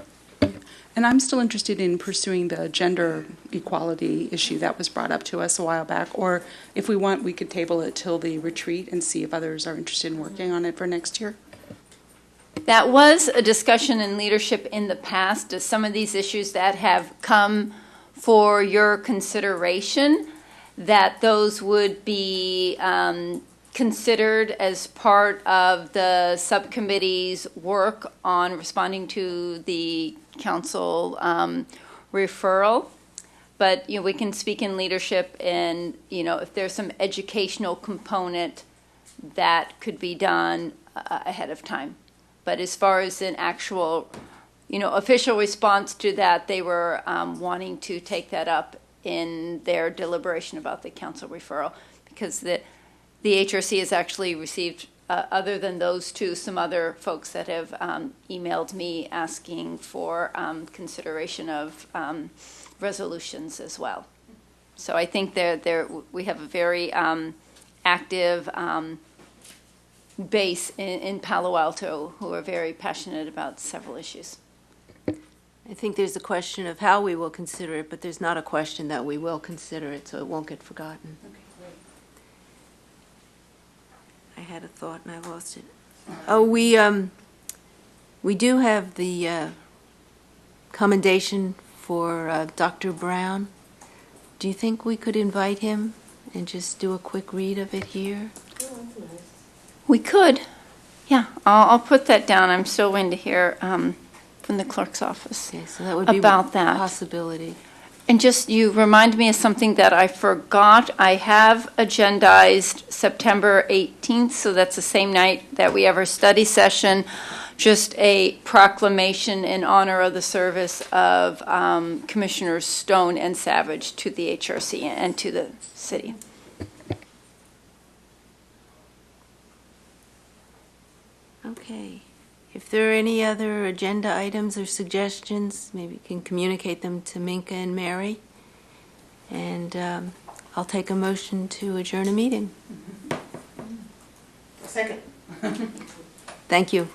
[SPEAKER 14] And I'm still interested in pursuing the gender equality issue that was brought up to us a while back. Or if we want, we could table it till the retreat and see if others are interested in working on it for next year.
[SPEAKER 10] That was a discussion in leadership in the past, of some of these issues that have come for your consideration, that those would be considered as part of the subcommittee's work on responding to the council referral. But we can speak in leadership, and if there's some educational component that could be done ahead of time. But as far as an actual official response to that, they were wanting to take that up in their deliberation about the council referral, because the HRC has actually received, other than those two, some other folks that have emailed me asking for consideration of resolutions as well. So I think we have a very active base in Palo Alto who are very passionate about several issues.
[SPEAKER 1] I think there's a question of how we will consider it, but there's not a question that we will consider it, so it won't get forgotten.
[SPEAKER 10] Okay, great.
[SPEAKER 1] I had a thought and I lost it. Oh, we do have the commendation for Dr. Brown. Do you think we could invite him and just do a quick read of it here?
[SPEAKER 10] We could. Yeah, I'll put that down. I'm still waiting to hear from the clerk's office
[SPEAKER 1] so that would be
[SPEAKER 10] about that.
[SPEAKER 1] A possibility.
[SPEAKER 10] And just, you remind me of something that I forgot. I have agendized September 18th, so that's the same night that we have our study session, just a proclamation in honor of the service of Commissioners Stone and Savage to the HRC and to the city.
[SPEAKER 1] Okay. If there are any other agenda items or suggestions, maybe you can communicate them to Minka and Mary. And I'll take a motion to adjourn a meeting.
[SPEAKER 13] Second.
[SPEAKER 1] Thank you.